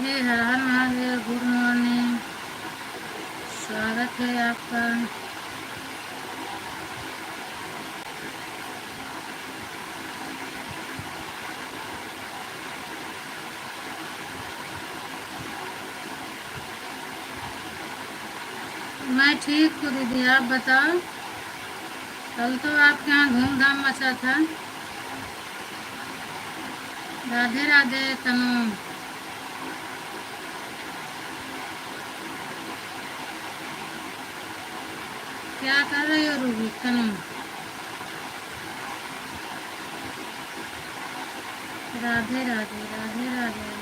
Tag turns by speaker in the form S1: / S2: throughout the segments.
S1: जी हर हर Mahadev. Good morning, स्वागत है आपका। मैं ठीक हूँ दीदी, आप बताओ। कल तो आपके यहाँ धूमधाम मचा था। राधे राधे तनु। क्या कर रही हो रूबी तनु? राधे राधे राधे राधे।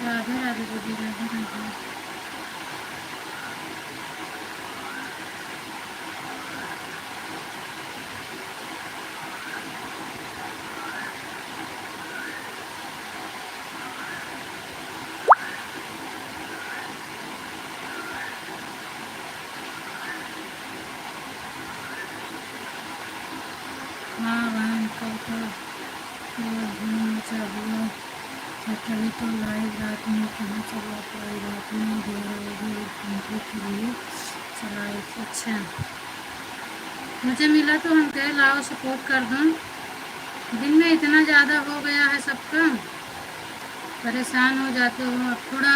S1: राधे राधे दीदी, राधे राधे। हाँ बहन, कल तो बहुत धूम मचा हुआ था। तभी तो लाइव रात में कहाँ चला पाई, रात में 11 बजे 1 घंटे के लिए चलाई थी। अच्छा, मुझे मिला तो हम कहे लाओ सपोर्ट कर दूँ। दिन में इतना ज़्यादा हो गया है सबका, परेशान हो जाते हो। अब थोड़ा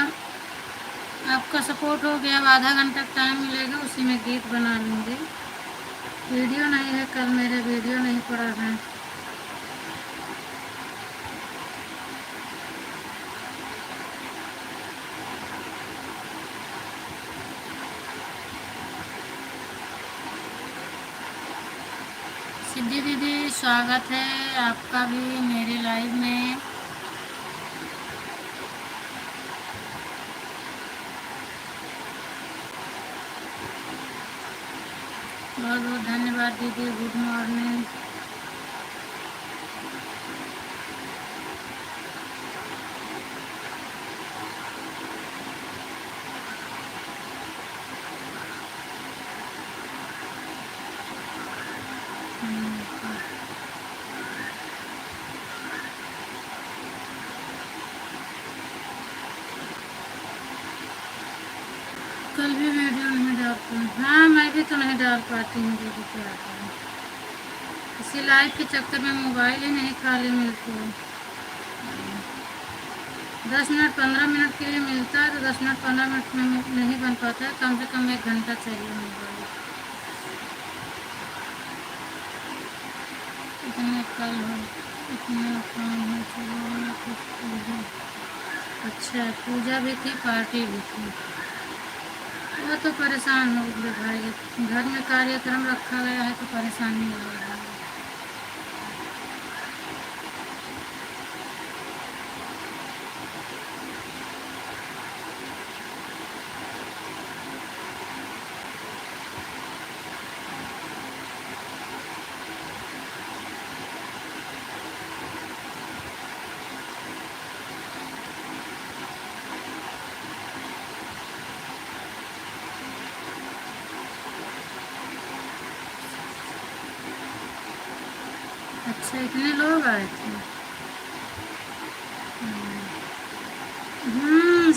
S1: आपका सपोर्ट हो गया, अब आधा घंटा टाइम मिलेगा, उसी में गीत बना लूँगी। वीडियो नहीं है, कल मेरे वीडियो नहीं पड़ा है। सिद्धि दीदी, स्वागत है आपका भी मेरे लाइव में। बहुत बहुत धन्यवाद दीदी। Good morning. कल भी वीडियो नहीं डाल पाई। हाँ, मैं भी तो नहीं डाल पाती हूँ दीदी, क्या करूँ। इसी लाइव के चक्कर में मोबाइल ही नहीं खाली मिलती है। 10 मिनट 15 मिनट के लिए मिलता है, तो 10 मिनट 15 मिनट में नहीं बन पाता है। कम से कम 1 घंटा चाहिए मोबाइल। इतने कल हो, इतना काम हो, चलो कुछ पूजा। अच्छा, पूजा भी थी, पार्टी भी थी। वो तो परेशान हो गए भाई, घर में कार्यक्रम रखा गया है तो परेशानी हो रही है। अच्छा, इतने लोग आए थे।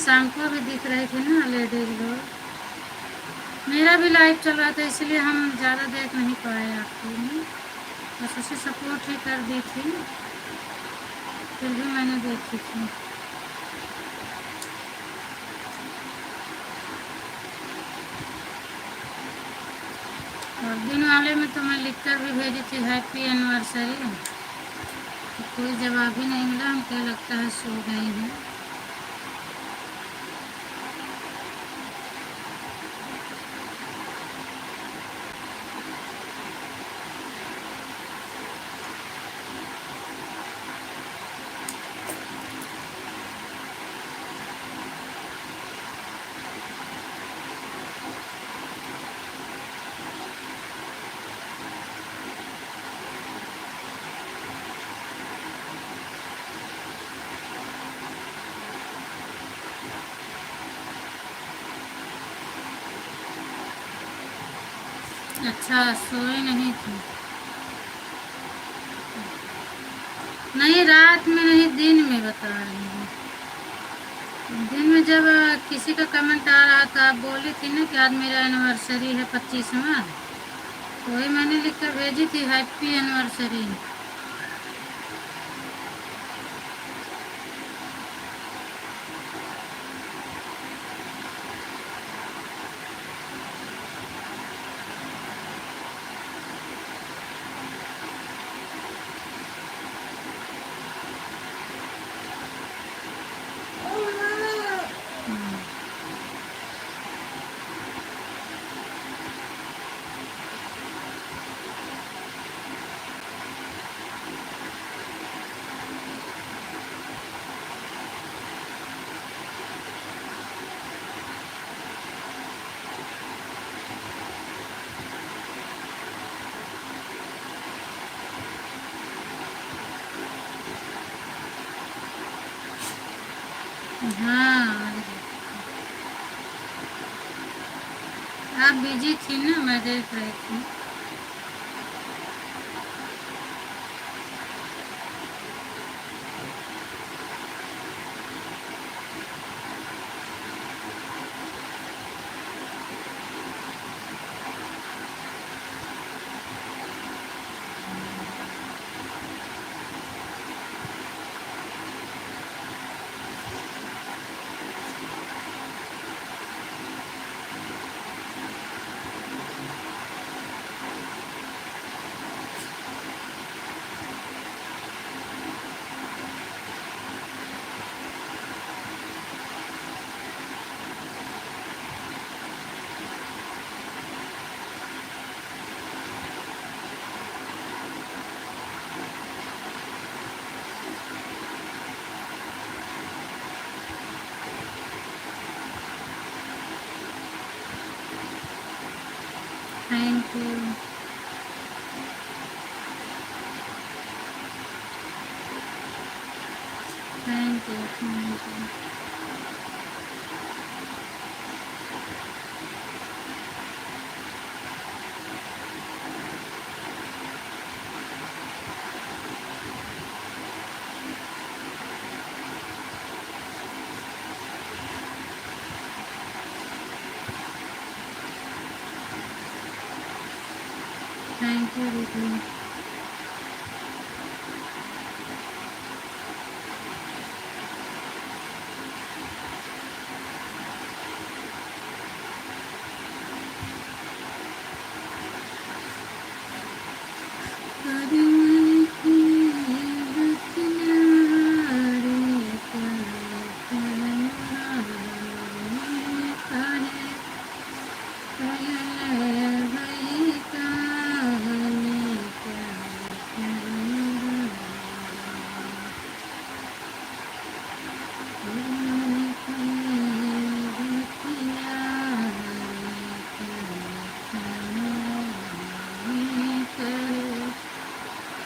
S1: शाम को भी दिख रहे थे ना लेडीज लोग। मेरा भी लाइव चल रहा था, इसलिए हम ज़्यादा देख नहीं पाए आपको में। बस उसे सपोर्ट ही कर दी थी, फिर भी मैंने देखी थी। और दिन वाले में तो मैं लिखकर भी भेजी थी हैप्पी एनिवर्सरी, तो कोई जवाब ही नहीं मिला। हमको लगता है सो गई है। अच्छा, सोई नहीं थी? नहीं, रात में नहीं, दिन में बता रही हूँ। दिन में जब किसी का कमेंट आ रहा था, आप बोली थी ना कि आज मेरा एनिवर्सरी है 25वां, तो वही मैंने लिख कर भेजी थी, हैप्पी एनिवर्सरी। हाँ, आप बिजी थी ना, मैं देख रही थी। Thank you. Thank you, thank you. Thank you दीदी।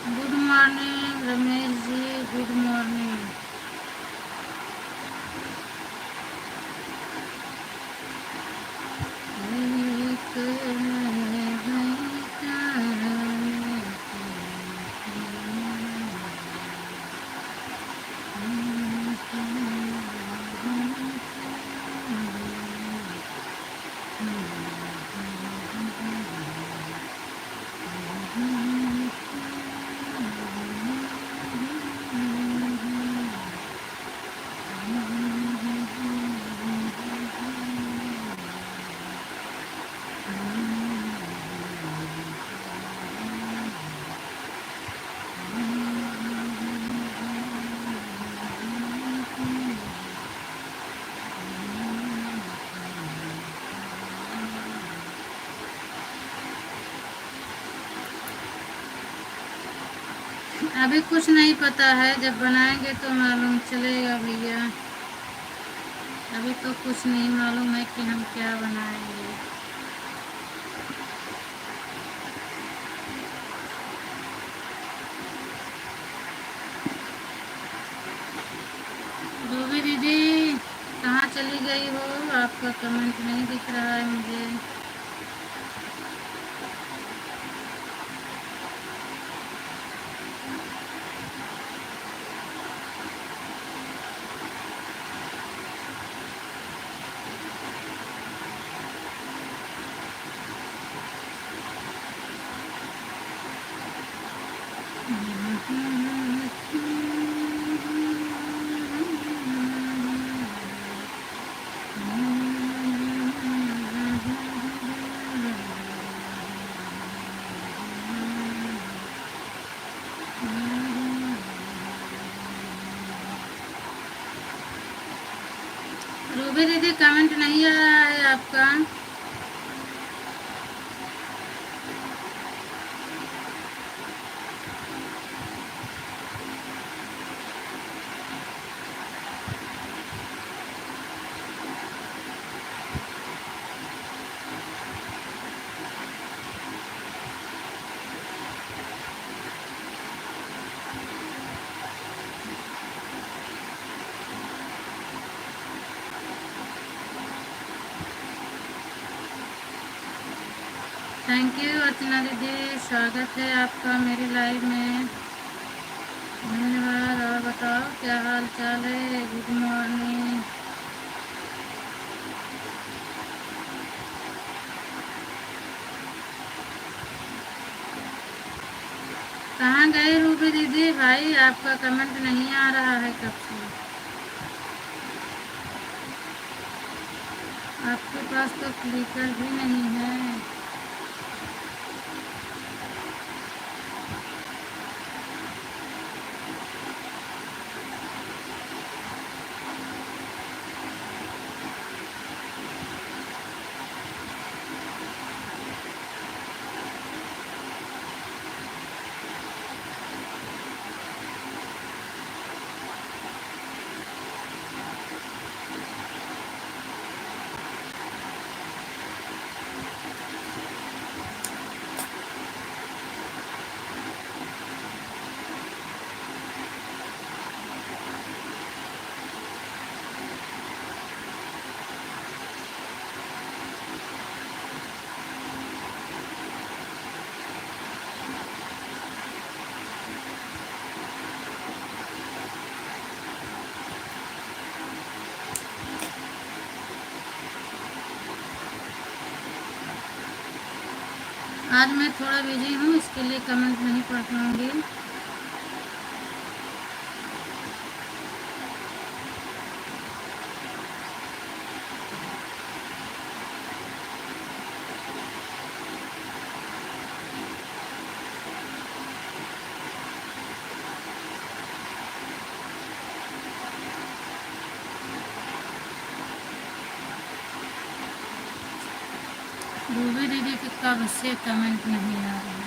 S1: Good morning Ramesh ji, good morning. अभी कुछ नहीं पता है, जब बनाएंगे तो मालूम चलेगा भैया। अभी तो कुछ नहीं मालूम है कि हम क्या बनाएंगे। रूबी दीदी कहाँ चली गई हो? आपका कमेंट नहीं दिख रहा है मुझे। रूबी दीदी कमेंट नहीं आ रहा है आपका। थैंक यू अर्चना दीदी, स्वागत है आपका मेरी लाइव में। धन्यवाद। और बताओ क्या हाल चाल है? Good morning. कहाँ गई रूबी दीदी? भाई आपका कमेंट नहीं आ रहा है कब से। आपके पास तो क्लिकर भी नहीं है। आज मैं थोड़ा बिजी हूँ, इसके लिए कमेंट नहीं पढ़ पाऊँगी। रूबी दीदी के कब से कमेंट नहीं आ रहा है।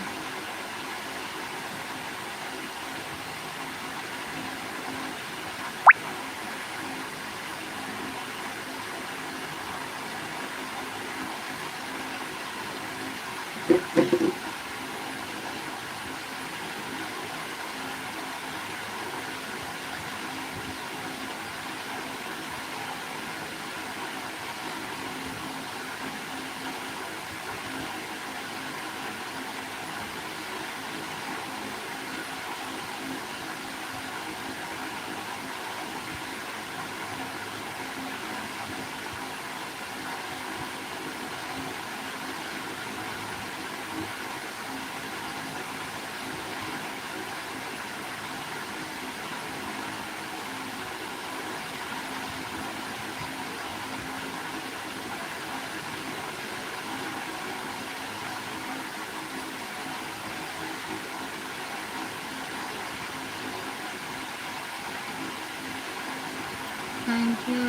S1: थैंक यू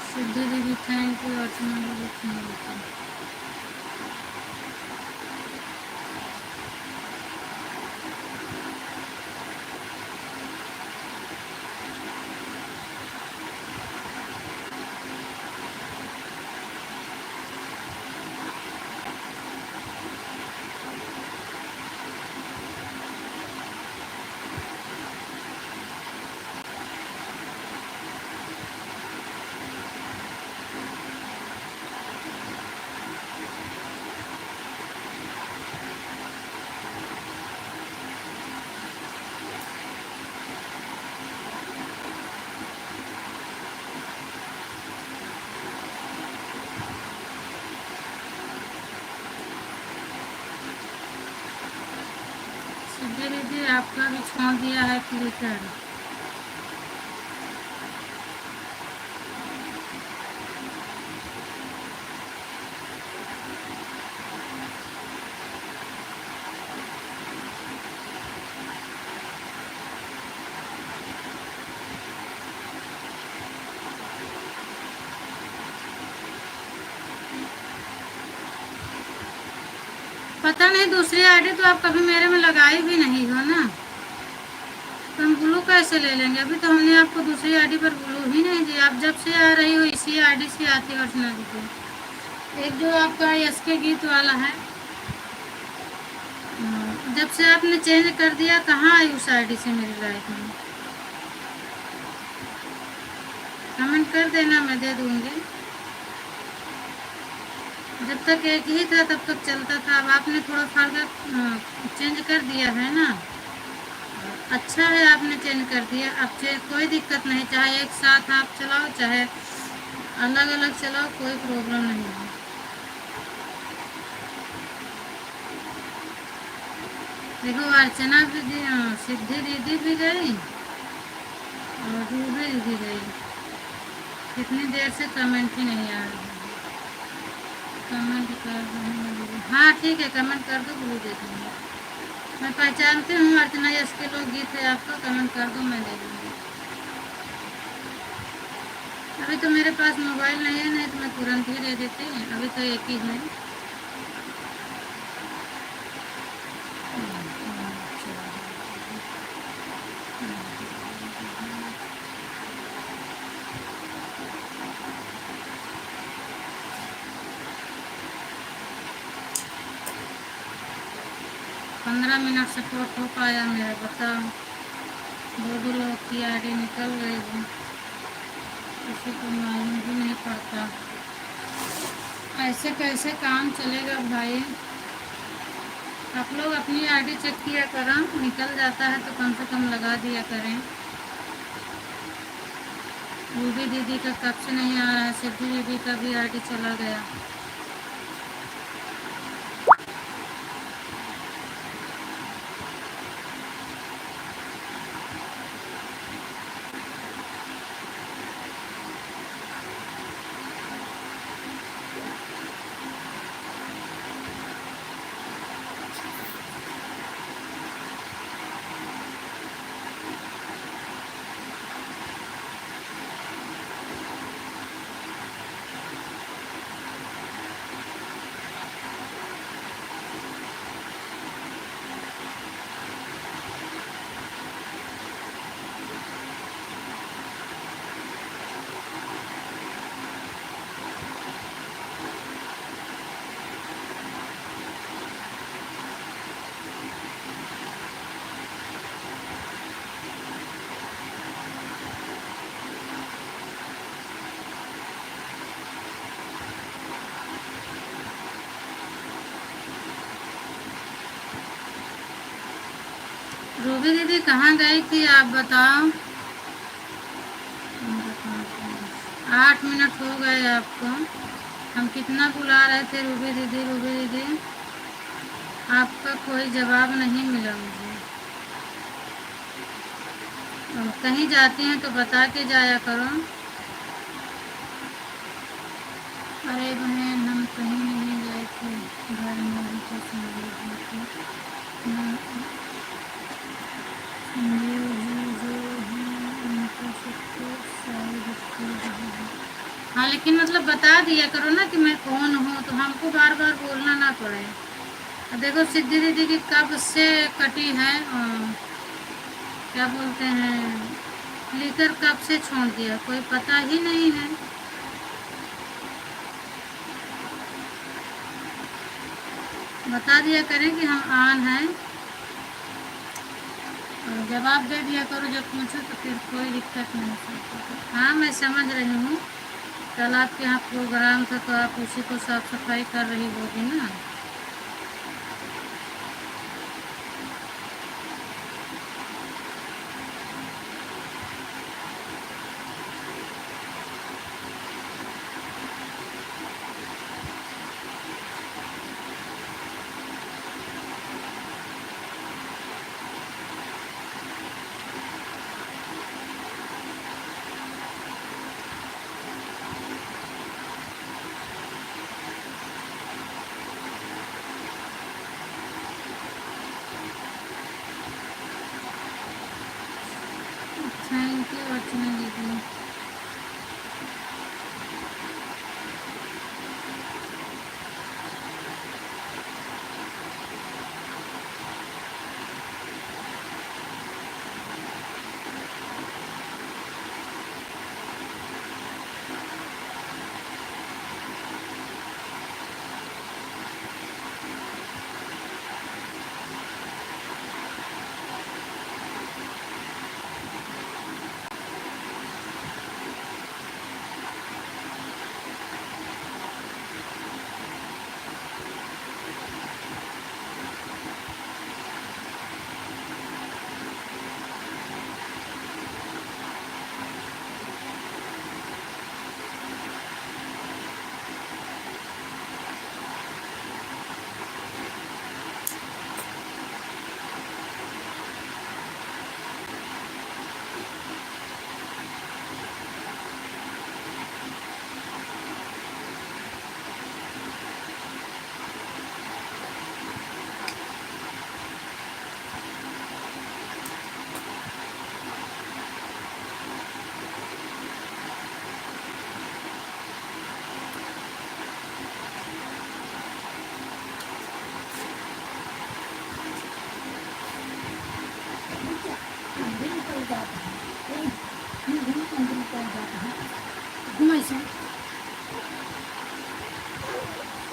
S1: सिद्धू दीदी, थैंक यू अर्चना दीदी, थैंक यू। सिद्धू दीदी आपका भी छोड़ दिया है क्लिकर। पता नहीं, दूसरी आईडी तो आप कभी मेरे में लगाई भी नहीं हो ना, तो हम ब्लू कैसे ले लेंगे? अभी तो हमने आपको दूसरी आईडी पर ब्लू ही नहीं दी। आप जब से आ रही हो इसी आईडी से आती है अर्चना दीदी। एक जो आपका एस के गीत वाला है, जब से आपने चेंज कर दिया कहाँ आई उस आईडी से मेरी लाइफ में? कमेंट कर देना, मैं दे दूंगी। जब तक एक ही था तब तक चलता था, अब आपने थोड़ा फर्क चेंज कर दिया है ना। अच्छा है आपने चेंज कर दिया, अब कोई दिक्कत नहीं, चाहे एक साथ आप चलाओ चाहे अलग अलग चलाओ, कोई प्रॉब्लम नहीं है। देखो अर्चना दीदी, सिद्धि दीदी भी गई और रूबी दीदी गई। कितनी देर से कमेंट ही नहीं आ रहा। कमेंट कर दो, हाँ ठीक है, कमेंट कर दो, ब्लू दे दूँगी। मैं पहचानती हूँ अर्चना यश के लोग गीत है आपका, कमेंट कर दो, मैं दे दूँगी। अभी तो मेरे पास मोबाइल नहीं है, नहीं तो मैं तुरंत ही दे देती। अभी तो एक ही है। 15 मिनट सपोर्ट हो पाया मेरा, बताओ। दो लोग की आईडी निकल गई है, किसी को मालूम भी नहीं पड़ता। ऐसे कैसे काम चलेगा भाई? आप लोग अपनी आईडी चेक किया करें, निकल जाता है तो कम से कम लगा दिया करें। रूबी दीदी का कब से नहीं आ रहा है, सिद्धि दीदी का भी आईडी चला गया। रूबी दीदी कहाँ गई थी आप बताओ? 8 मिनट हो गए आपको, हम कितना बुला रहे थे रूबी दीदी रूबी दीदी, आपका कोई जवाब नहीं मिला मुझे। और कहीं जाती हैं तो बता के जाया करो। अरे बहन हम कहीं नहीं गए थे, घर में ही तो हाँ, लेकिन मतलब बता दिया करो ना कि मैं कौन हूँ, तो हमको बार बार बोलना ना पड़े। देखो सिद्धि दीदी की कब से कटी है, क्या बोलते हैं, लेकर कब से छोड़ दिया कोई पता ही नहीं है। बता दिया करें कि हम ऑन हैं, और जवाब दे दिया करो जब पूछो, तो फिर कोई दिक्कत नहीं। हाँ मैं समझ रही हूँ, कल आपके यहाँ प्रोग्राम था तो आप उसी को साफ सफाई कर रही होगी ना।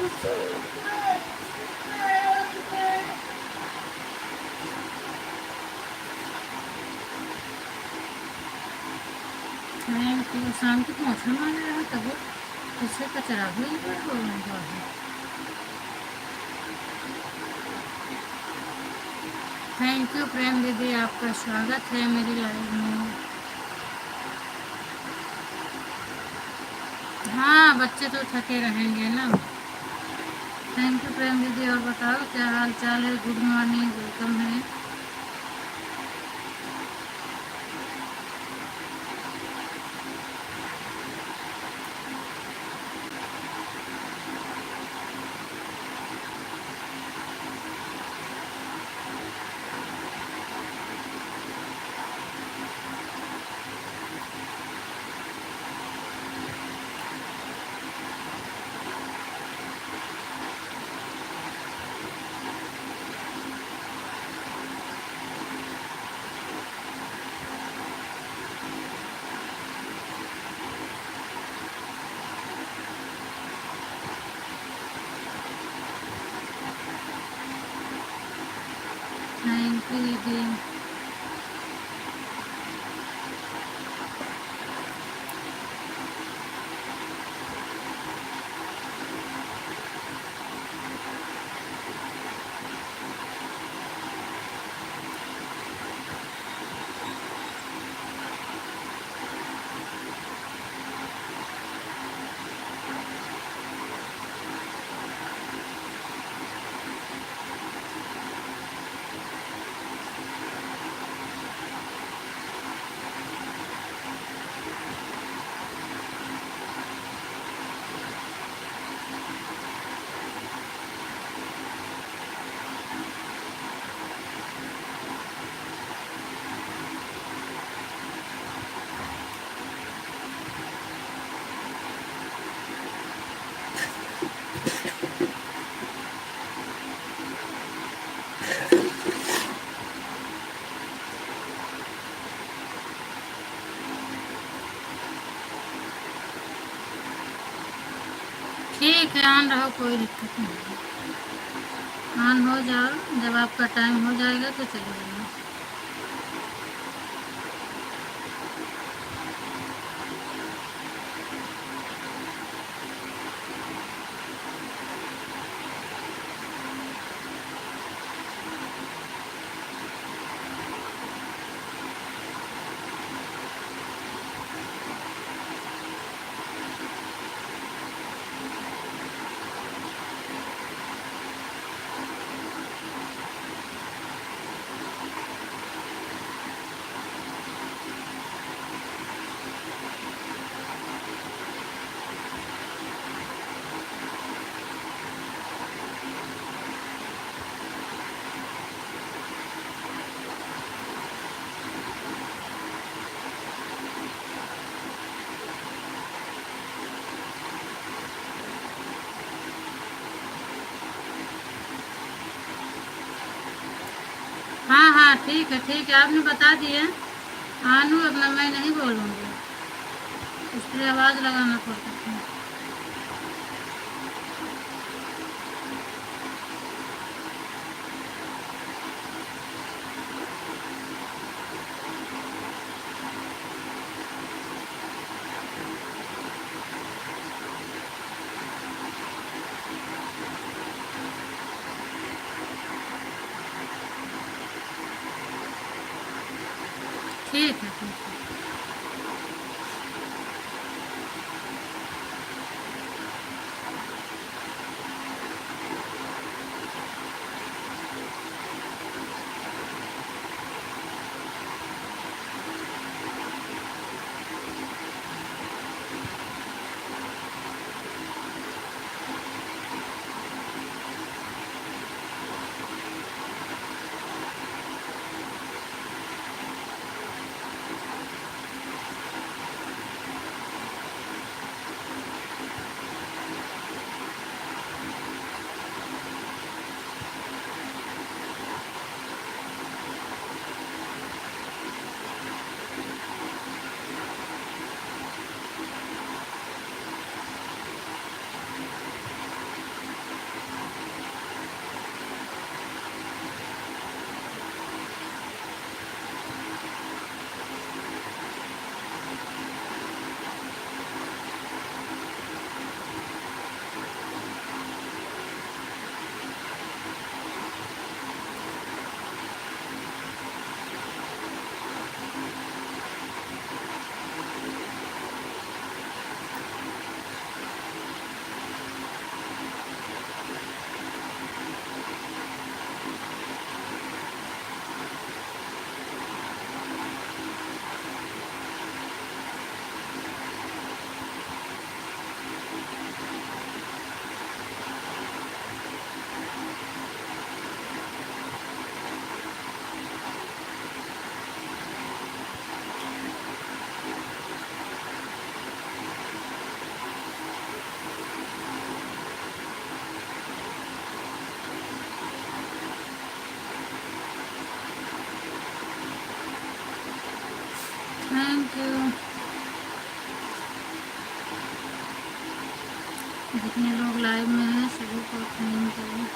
S1: Thank you. शाम को मौसम आने रहा तब इससे कचरा भी ऊपर हो रहा है। थैंक यू प्रेम दीदी, आपका स्वागत है मेरी लाइव में। हाँ, बच्चे तो थके रहेंगे ना। थैंक यू प्रेम दीदी। और बताओ क्या हाल चाल है? गुड मॉर्निंग, वेलकम है। थैंक यू दीदी। ठीक है, ऑन रहो, कोई दिक्कत नहीं। ऑन हो जाओ, जब आपका टाइम हो जाएगा तो चले जाना। हाँ हाँ, ठीक है ठीक है, आपने बता दिया। आनू, अब मैं नहीं बोलूँगी, इसलिए आवाज़ लगाना पड़ता है। ठीक है ठीक है। लोग लाइव में हैं, सभी को thank you.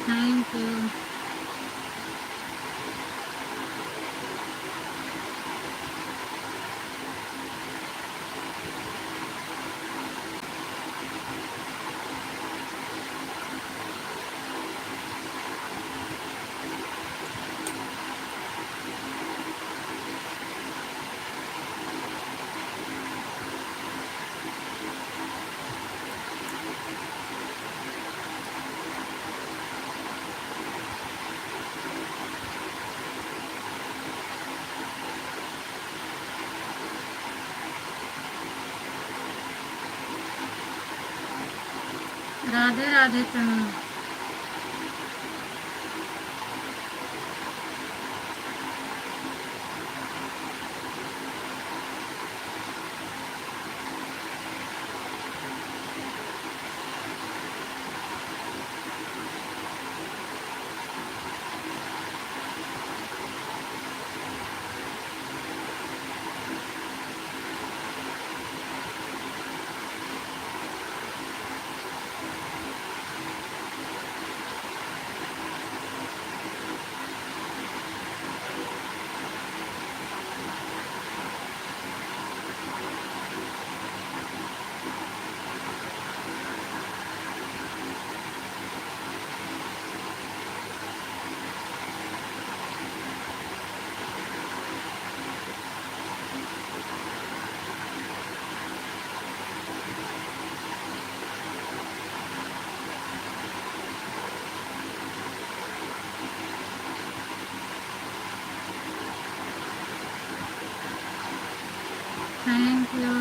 S1: Thank you. Radhe Radhe प्रणाम। Thank you.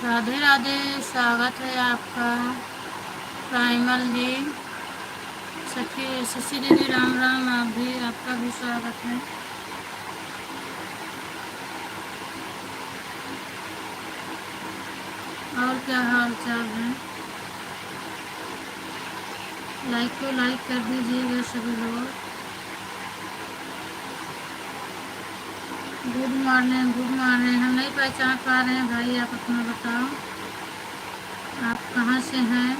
S1: राधे राधे, स्वागत है आपका प्राइमल जी। शशि दीदी राम राम, आप भी, आपका भी स्वागत है। और क्या हाल चाल है? लाइक को लाइक कर दीजिएगा सभी लोग। Good morning, good morning. हम नहीं पहचान पा रहे हैं भाई, आप अपना बताओ, आप कहाँ से हैं?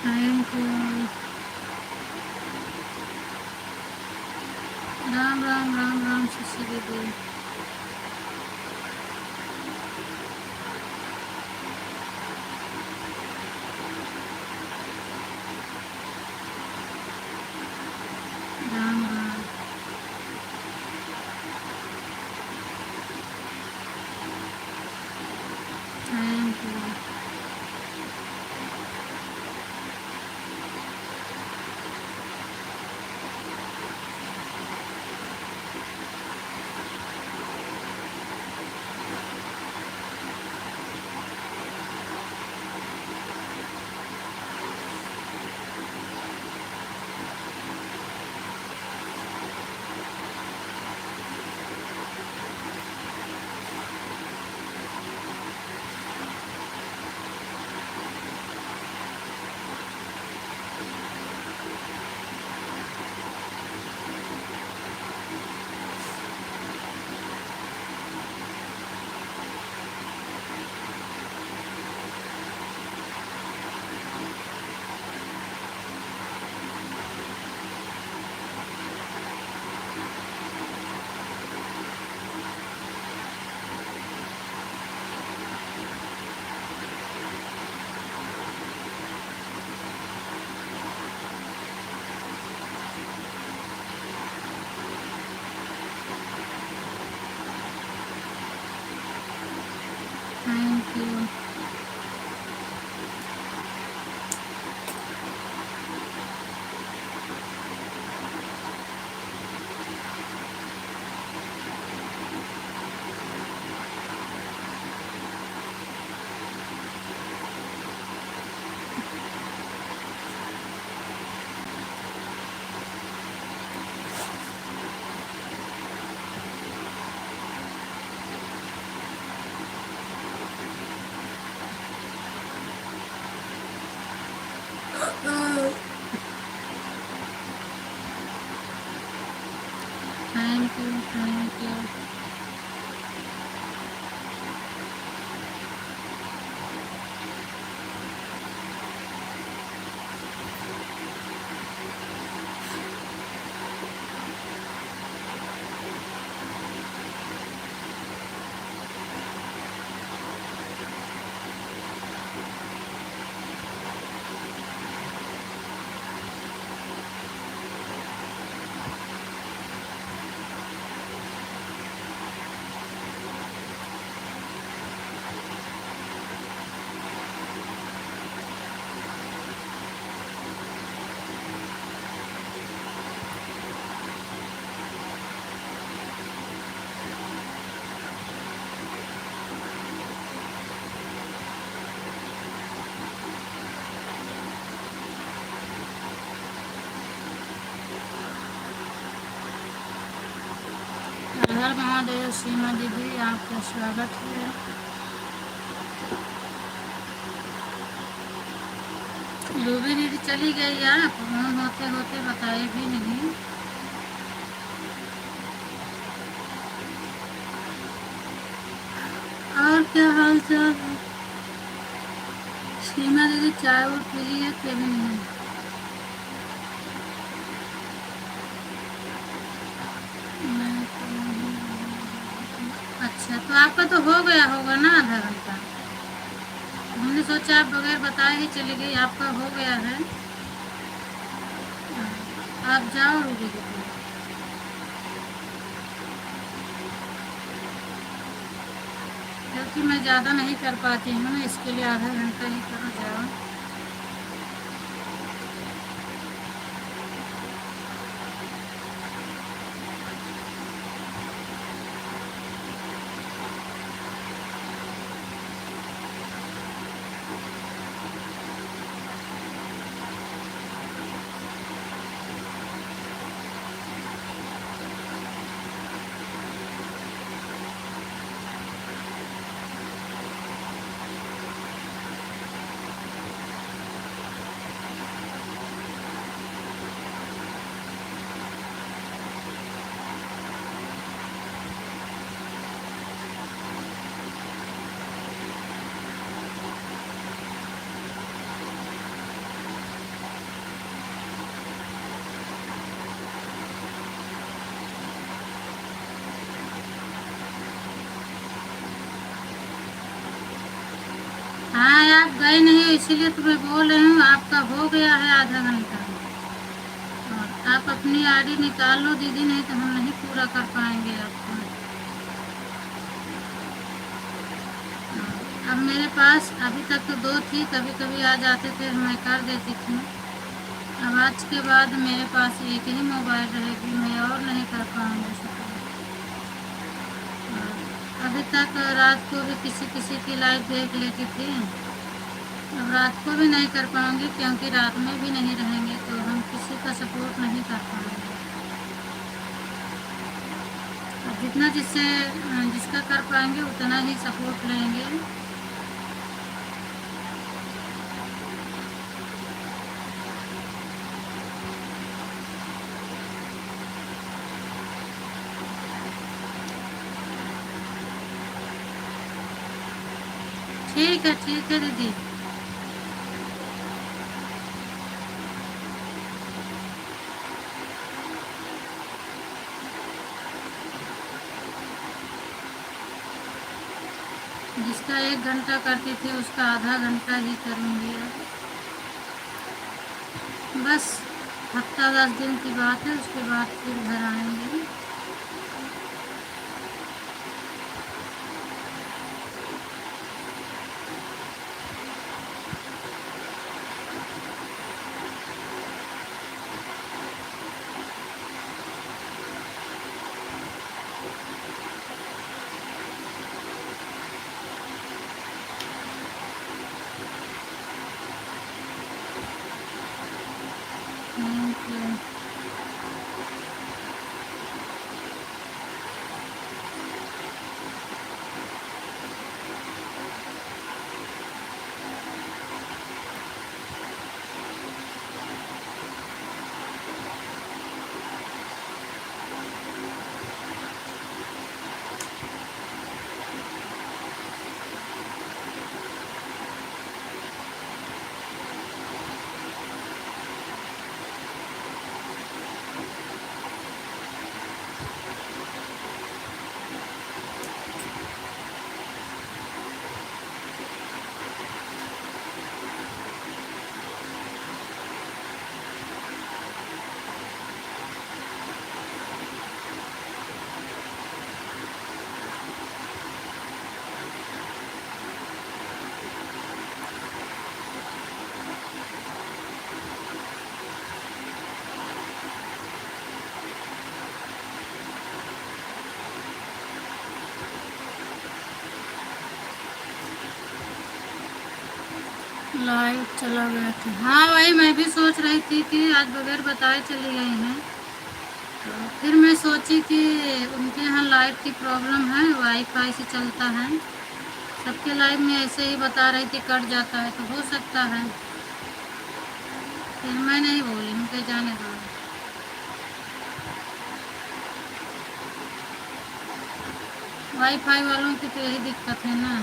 S1: Thank you. राम राम राम राम शशि दीदी। Ram Ram. Thank you. You. Thank you, thank you. हर महादेव। सीमा दीदी आपका स्वागत है। रूबी दीदी चली गई यार, फोन होते होते बताए भी नहीं। और क्या हाल चाल है? सीमा दीदी चाय वो पी ली है कि भी नहीं? अच्छा, तो आपका तो हो गया होगा ना आधा घंटा। हमने सोचा आप बगैर बताए ही चली गई, आपका हो गया है। आप जाओ रूबी दीदी। क्योंकि मैं ज़्यादा नहीं कर पाती हूँ ना, इसके लिए आधा घंटा ही करो, जाओ। हाँ, आप गए नहीं इसीलिए तो मैं बोल रही हूँ, आपका हो गया है आधा घंटा। और आप अपनी आईडी निकाल लो दीदी, नहीं तो हम नहीं पूरा कर पाएंगे आपको। अब मेरे पास अभी तक तो 2 थी, कभी कभी आ जाते थे, मैं कर देती थी। अब आज के बाद मेरे पास एक ही मोबाइल रहेगी, मैं और नहीं कर पाऊँगी सफर। अभी तक रात को भी किसी किसी की लाइव देख लेती थी, अब रात को भी नहीं कर पाऊँगी, क्योंकि रात में भी नहीं रहेंगे तो हम किसी का सपोर्ट नहीं कर पाएंगे। अब जितना जिसका कर पाएंगे उतना ही सपोर्ट लेंगे। ठीक है दीदी। जिसका 1 घंटा करती थी उसका आधा घंटा ही करूँगी अब। बस हफ्ता 10 दिन की बात है, उसके बाद फिर घर आएंगे। लाइट चला गया था। हाँ वही मैं भी सोच रही थी कि आज बगैर बताए चली गई हैं। तो फिर मैं सोची कि उनके यहाँ लाइट की प्रॉब्लम है, वाईफाई से चलता है। सबके लाइव में ऐसे ही बता रही थी कट जाता है, तो हो सकता है। फिर मैं नहीं बोली, उनके जाने दो। वाईफाई वालों की तो यही दिक्कत है ना।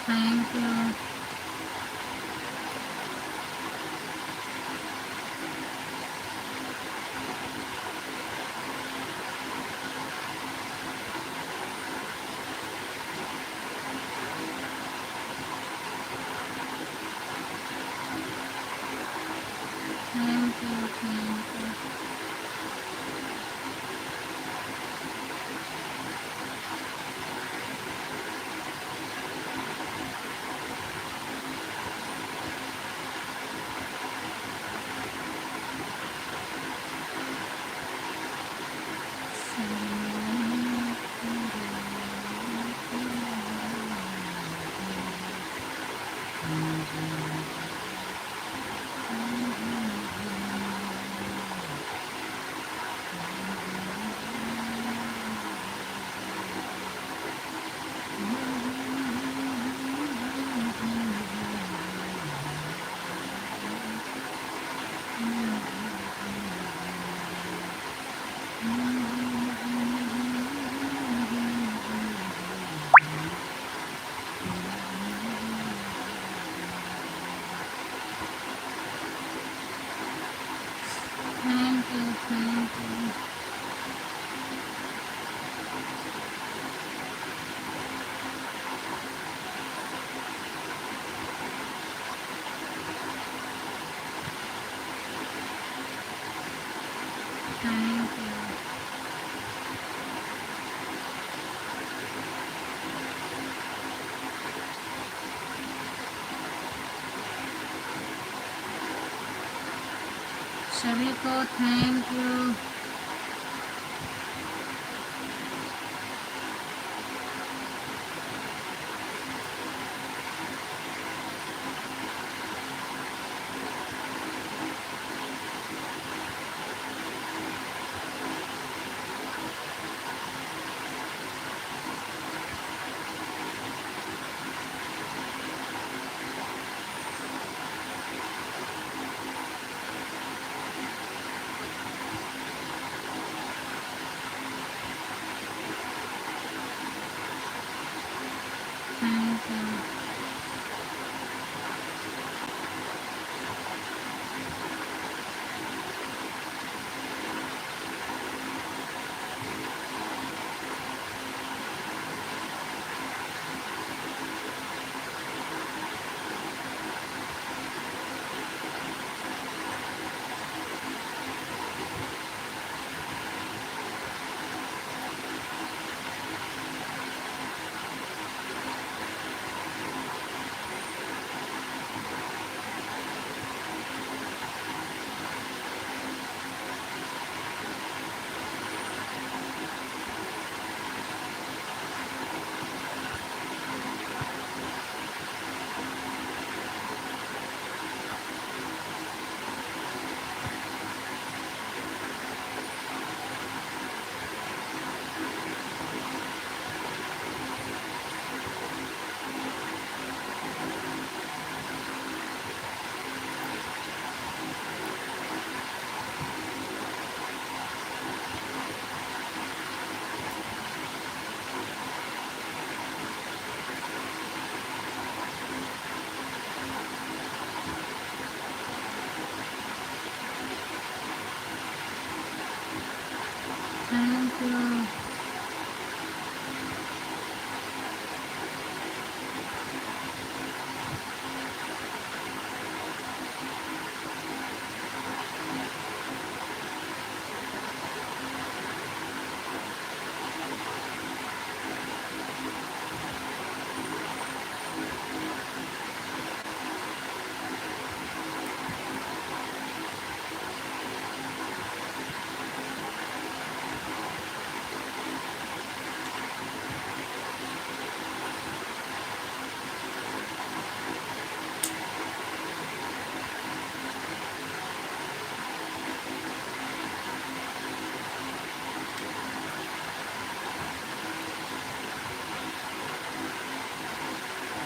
S1: Thank you. Thank you thank you. Thank you thank you. Thank you. सभी को thank you. You.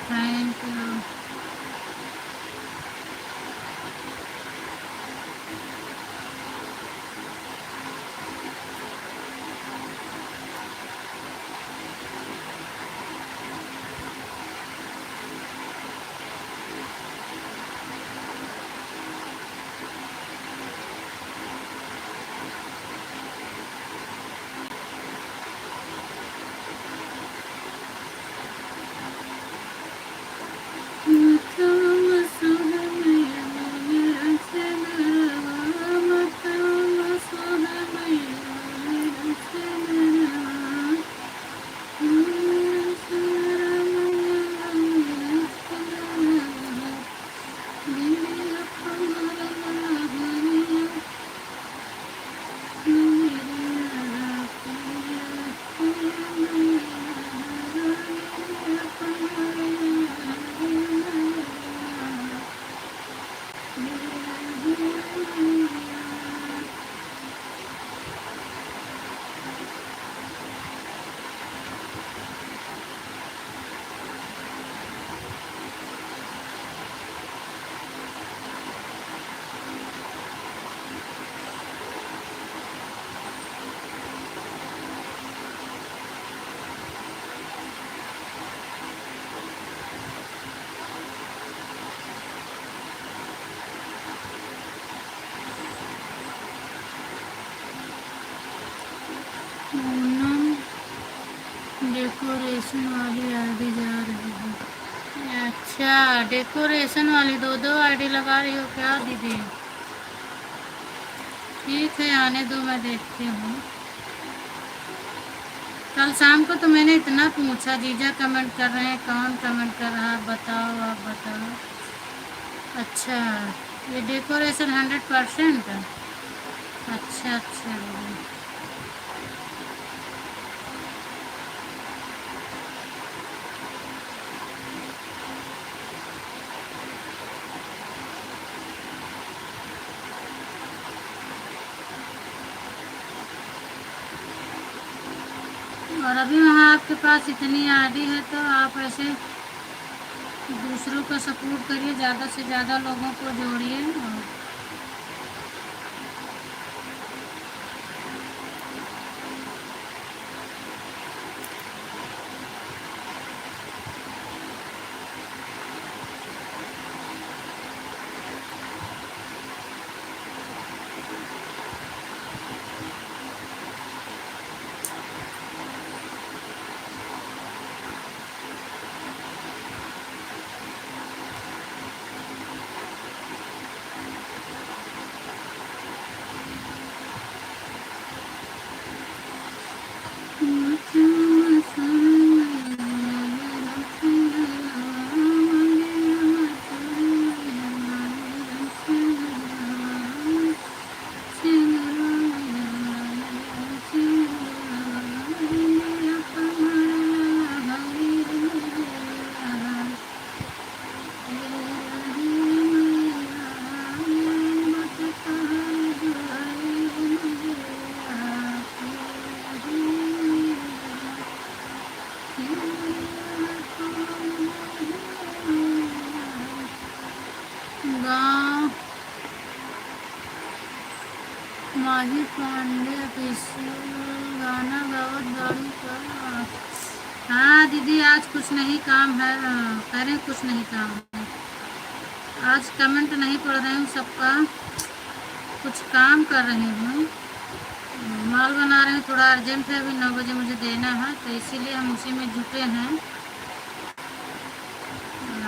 S1: Thank you. Decoration वाली आईडी जा रही है। अच्छा, डेकोरेशन वाली दो दो आईडी लगा रही हो क्या दीदी? ठीक है, आने दो, मैं देखती हूँ। कल शाम को तो मैंने इतना पूछा, जीजा कमेंट कर रहे हैं, कौन कमेंट कर रहा है बताओ, आप बताओ। अच्छा, ये डेकोरेशन 100%? अच्छा अच्छा। और अभी वहाँ आपके पास इतनी आईडी है तो आप ऐसे दूसरों का सपोर्ट करिए, ज़्यादा से ज़्यादा लोगों को जोड़िए। गाँव माही पांडे गाना गावत गाड़ी का। हाँ दीदी, आज कुछ नहीं काम है, कह रहे कुछ नहीं काम है। आज कमेंट नहीं पढ़ रही हूँ सबका, कुछ काम कर रही हूँ। माल बना रहे हैं, थोड़ा अर्जेंट है, अभी 9 बजे मुझे देना है, तो इसीलिए हम उसी में जुटे हैं।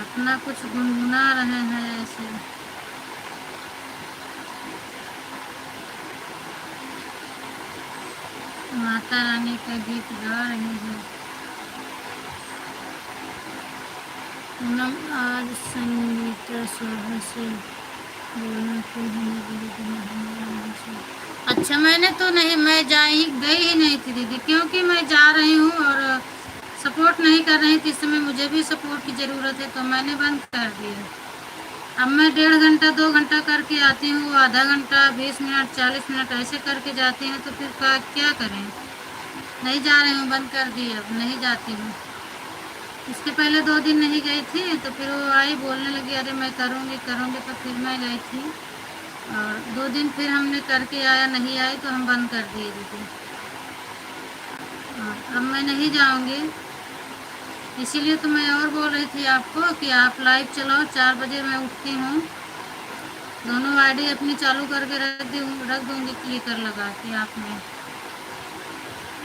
S1: अपना कुछ गुनगुना रहे हैं ऐसे। माता रानी का गीत गा रहे हैं। पूनम आज संगीता शोभा से बोलना क्यों हमें बड़ी हमारा से। अच्छा, मैंने तो नहीं, मैं गई ही नहीं थी दीदी, क्योंकि मैं जा रही हूँ और सपोर्ट नहीं कर रही थी। इस समय मुझे भी सपोर्ट की ज़रूरत है, तो मैंने बंद कर दिया। अब मैं 1.5 घंटा 2 घंटा करके आती हूँ, आधा घंटा 20 मिनट 40 मिनट ऐसे करके जाती हैं, तो फिर क्या करें। नहीं जा रही हूँ, बंद कर दी, अब नहीं जाती हूँ। इसके पहले 2 दिन नहीं गई थी, तो फिर वो आई बोलने लगी अरे मैं करूँगी करूँगी, तो फिर मैं गई थी। और 2 दिन फिर हमने करके आया, नहीं आई तो हम बंद कर दिए दीदी। अब मैं नहीं जाऊँगी, इसीलिए तो मैं और बोल रही थी आपको कि आप लाइव चलाओ। 4 बजे मैं उठती हूँ, दोनों आईडी अपनी चालू करके रख दूँगी क्लिकर लगा के। आप में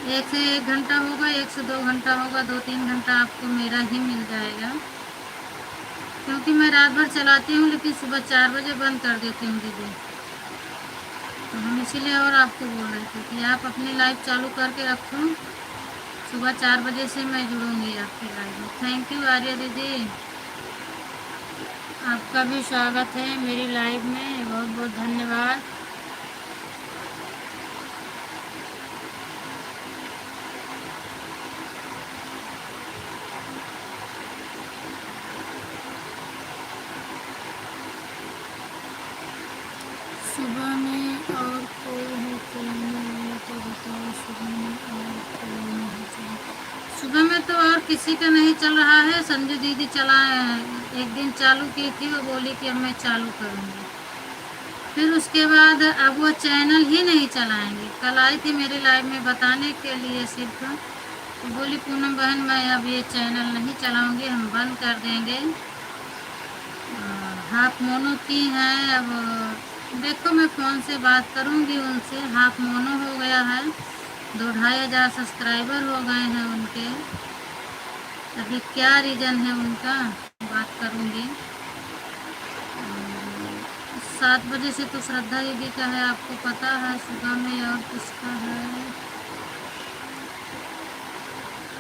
S1: 1 से 1 घंटा होगा, 1 से 2 घंटा होगा, 2-3 घंटा आपको मेरा ही मिल जाएगा, क्योंकि मैं रात भर चलाती हूँ, लेकिन सुबह 4 बजे बंद कर देती हूँ दीदी। तो हम इसीलिए और आपको बोल रहे थे कि आप अपनी लाइव चालू करके रखो, सुबह 4 बजे से मैं जुड़ूंगी आपकी लाइव में। थैंक यू आर्या दीदी, आपका भी स्वागत है मेरी लाइव में, बहुत बहुत धन्यवाद। सुबह में और कोई है चलाने वाला तो बताओ। सुबह में और कोई नहीं चला, सुबह में तो और किसी का नहीं चल रहा है। संजू दीदी चला, एक दिन चालू की थी, वो बोली कि अब मैं चालू करूँगी, फिर उसके बाद अब वो चैनल ही नहीं चलाएंगे। कल आई थी मेरी लाइव में बताने के लिए सिर्फ, तो बोली पूनम बहन मैं अब ये चैनल नहीं चलाऊँगी, हम बंद कर देंगे। हाफ मोनो की हैं, अब देखो मैं फ़ोन से बात करूँगी उनसे। हाफ मोनो हो गया है, 2-2.5 हज़ार सब्सक्राइबर हो गए हैं उनके। अभी क्या रीज़न है उनका, बात करूँगी। 7 बजे से तो श्रद्धा दीदी का है, आपको पता है। सुबह में और किसका है,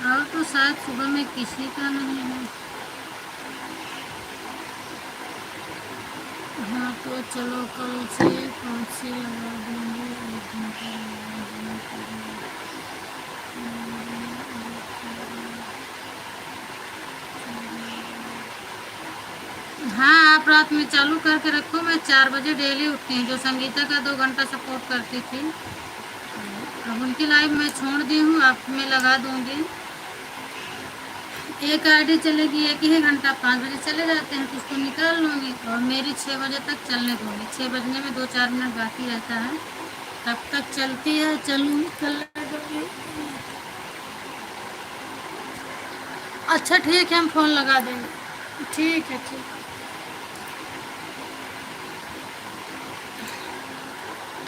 S1: और तो शायद सुबह में किसी का नहीं है। हाँ तो चलो कल से 5 से लगा देंगे, 1 घंटा हाँ आप रात में चालू करके रखो। मैं 4 बजे डेली उठती हूँ, जो संगीता का 2 घंटा सपोर्ट करती थी, अब उनकी लाइव मैं छोड़ दी हूँ, आप में लगा दूँगी। एक आईडी चलेगी 1 ही घंटा, 5 बजे चले जाते हैं तो उसको निकाल लूँगी, और मेरी 6 बजे तक चलने दूँगी। 6 बजने में 2-4 मिनट बाकी रहता है, तब तक चलती है, चलूँगी कल। अच्छा ठीक है, हम फ़ोन लगा देंगे। ठीक है,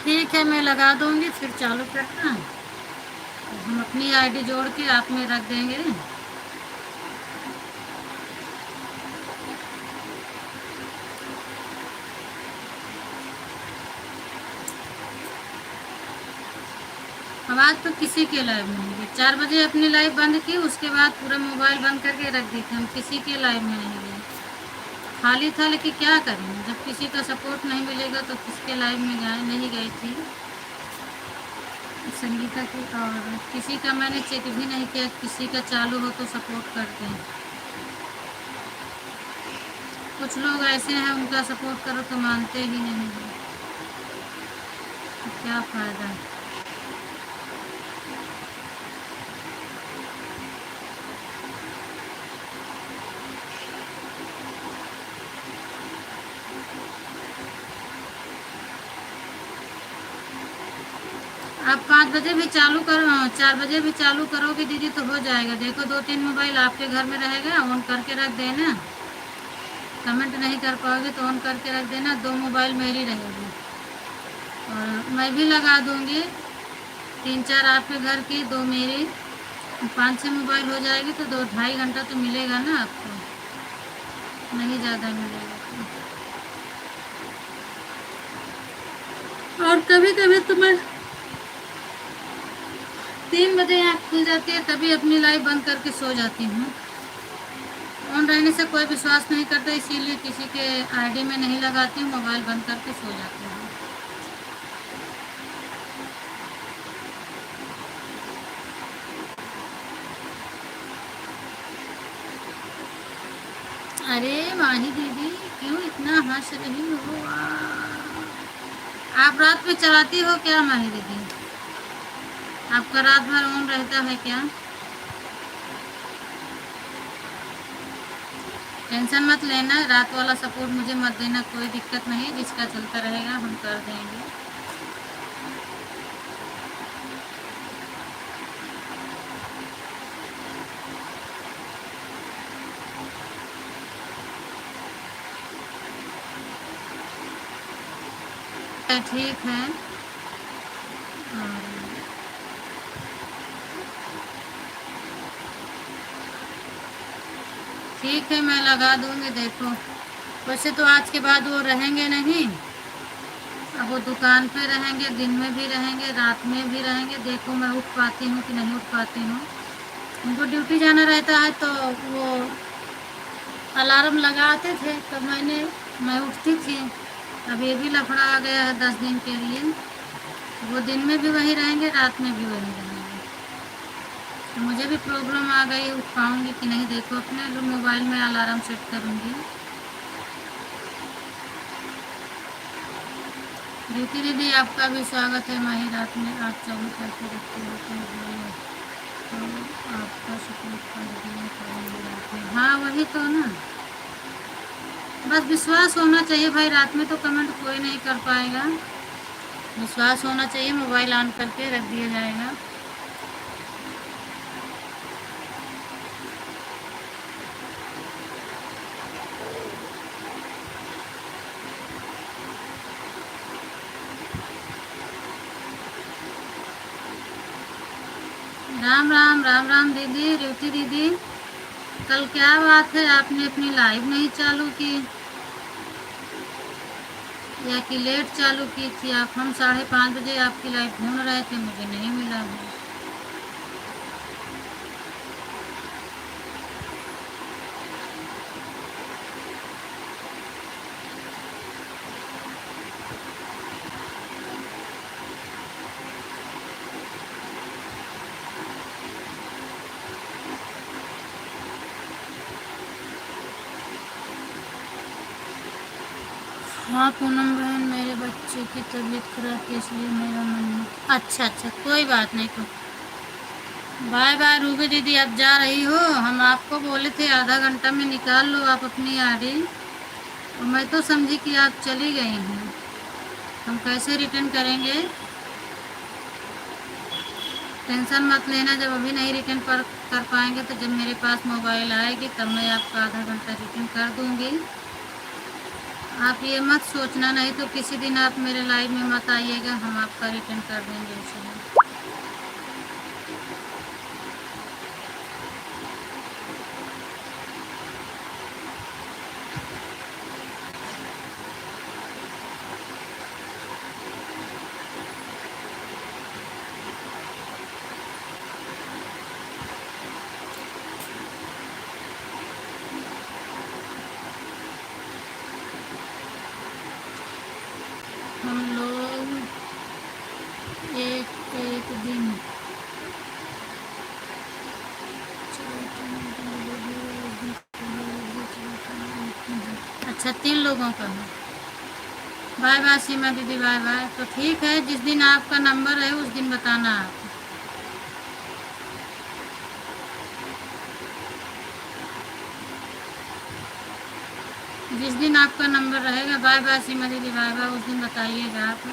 S1: ठीक है, मैं लगा दूँगी, फिर चालू करना। हम अपनी आईडी जोड़ के आप में रख देंगे। अब आज तो किसी के लाइव में नहीं गए। 4 बजे अपनी लाइव बंद की, उसके बाद पूरा मोबाइल बंद करके रख दी थी। हम किसी के लाइव में नहीं गए, खाली था, लेकिन क्या करें, जब किसी का सपोर्ट नहीं मिलेगा तो किसके लाइव में नहीं गई थी। संगीता की और किसी का मैंने चेक भी नहीं किया, किसी का चालू हो तो सपोर्ट करते हैं। कुछ लोग ऐसे हैं, उनका सपोर्ट करो तो मानते ही नहीं हैं, तो क्या फ़ायदा। आप 5 बजे भी चालू करो, 4 बजे भी चालू करोगे दीदी तो हो जाएगा। देखो 2-3 मोबाइल आपके घर में रहेगा, ऑन करके रख देना। कमेंट नहीं कर पाओगे तो ऑन करके रख देना। 2 मोबाइल मेरी रहेगी, और मैं भी लगा दूँगी। तीन चार आपके घर की, दो मेरी, 5-6 मोबाइल हो जाएगी तो 2-2.5 घंटा तो मिलेगा ना आपको, नहीं ज़्यादा मिलेगा। और कभी कभी तो मैं 3 बजे आँख खुल जाती है तभी अपनी लाइव बंद करके सो जाती हूँ। ऑन रहने से कोई विश्वास नहीं करता, इसीलिए किसी के आईडी में नहीं लगाती हूँ, मोबाइल बंद करके सो जाती हूँ। अरे माही दीदी क्यों इतना हंस रही हो आप रात में चलाती हो क्या माही दीदी? आपका रात भर ऑन रहता है क्या? टेंशन मत लेना, रात वाला सपोर्ट मुझे मत देना, कोई दिक्कत नहीं, जिसका चलता रहेगा हम कर देंगे। ठीक है। ठीक है मैं लगा दूंगी। देखो वैसे तो आज के बाद वो रहेंगे नहीं, अब वो दुकान पे रहेंगे, दिन में भी रहेंगे, रात में भी रहेंगे। देखो मैं उठ पाती हूँ कि नहीं उठ पाती हूँ। उनको ड्यूटी जाना रहता है तो वो अलार्म लगाते थे तो मैं उठती थी। अब ये भी लफड़ा आ गया है 10 दिन के लिए, वो दिन में भी वही रहेंगे, रात में भी वही रहेंगे, तो मुझे भी प्रॉब्लम आ गई, उठ पाऊँगी कि नहीं। देखो अपने मोबाइल में अलार्म सेट करूँगी। रीति दीदी आपका भी स्वागत है। माही रात में आप चालू करके रखते हो तो आपका सपोर्ट कर दिया करेंगे। हाँ वही तो ना, बस विश्वास होना चाहिए भाई। रात में तो कमेंट कोई नहीं कर पाएगा, विश्वास होना चाहिए, मोबाइल ऑन करके रख दिया जाएगा। राम राम राम राम दीदी, रीति दीदी, कल क्या बात है आपने अपनी लाइव नहीं चालू की या कि लेट चालू की थी आप? हम 5:30 बजे आपकी लाइव ढूंढ रहे थे, मुझे नहीं मिला है। हाँ पूनम बहन, मेरे बच्चे की तबीयत खराब थी इसलिए मेरा मन। अच्छा कोई बात नहीं। तो बाय बाय रूबी दीदी, अब जा रही हो? हम आपको बोले थे आधा घंटा में निकाल लो आप अपनी आईडी, और मैं तो समझी कि आप चली गई हैं। हम कैसे रिटर्न करेंगे? टेंशन मत लेना, जब अभी नहीं रिटर्न कर पाएंगे तो जब मेरे पास मोबाइल आएगी तब मैं आपका आधा घंटा रिटर्न कर दूंगी। आप ये मत सोचना, नहीं तो किसी दिन आप मेरे लाइव में मत आइएगा, हम आपका रिटर्न कर देंगे उसे। हम लोग एक दिन अच्छा 3 लोगों का है। बाय बाय सीमा दीदी, बाय बाय। तो ठीक है, जिस दिन आपका नंबर है उस दिन बताना आप। जिस दिन आपका नंबर रहेगा, बाय बाय सीमा दीदी, बाय बाय, उस दिन बताइएगा आप।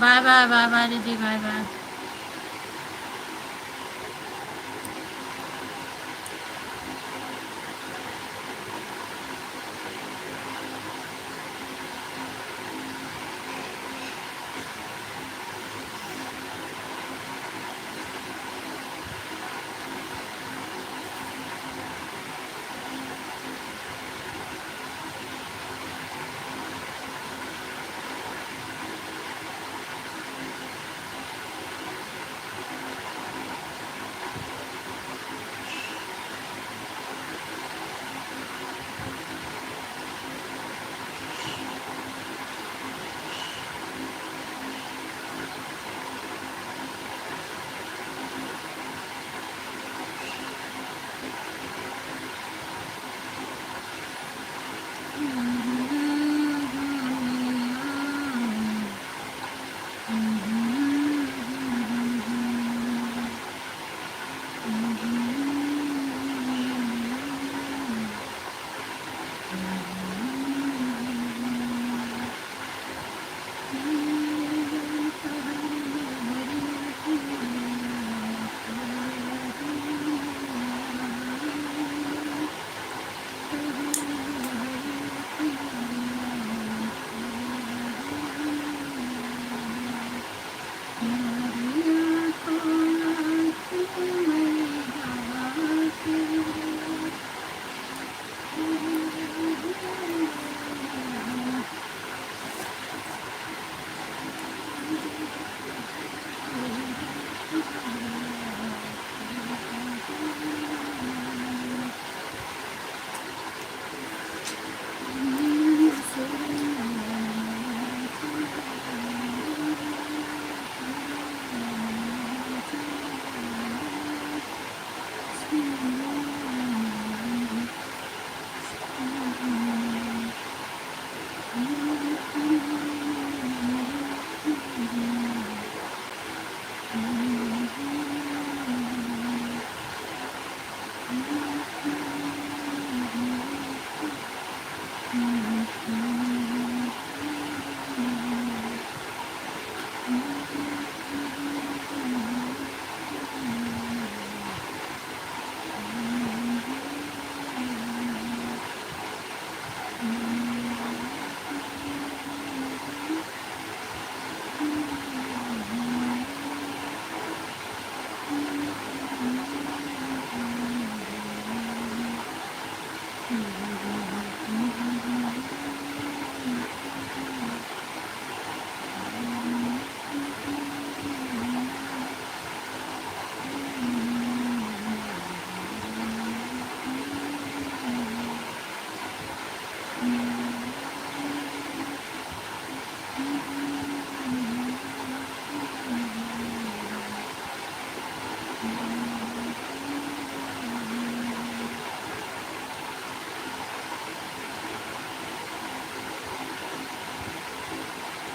S1: बाय बाय बाय बाय दीदी, बाय बाय।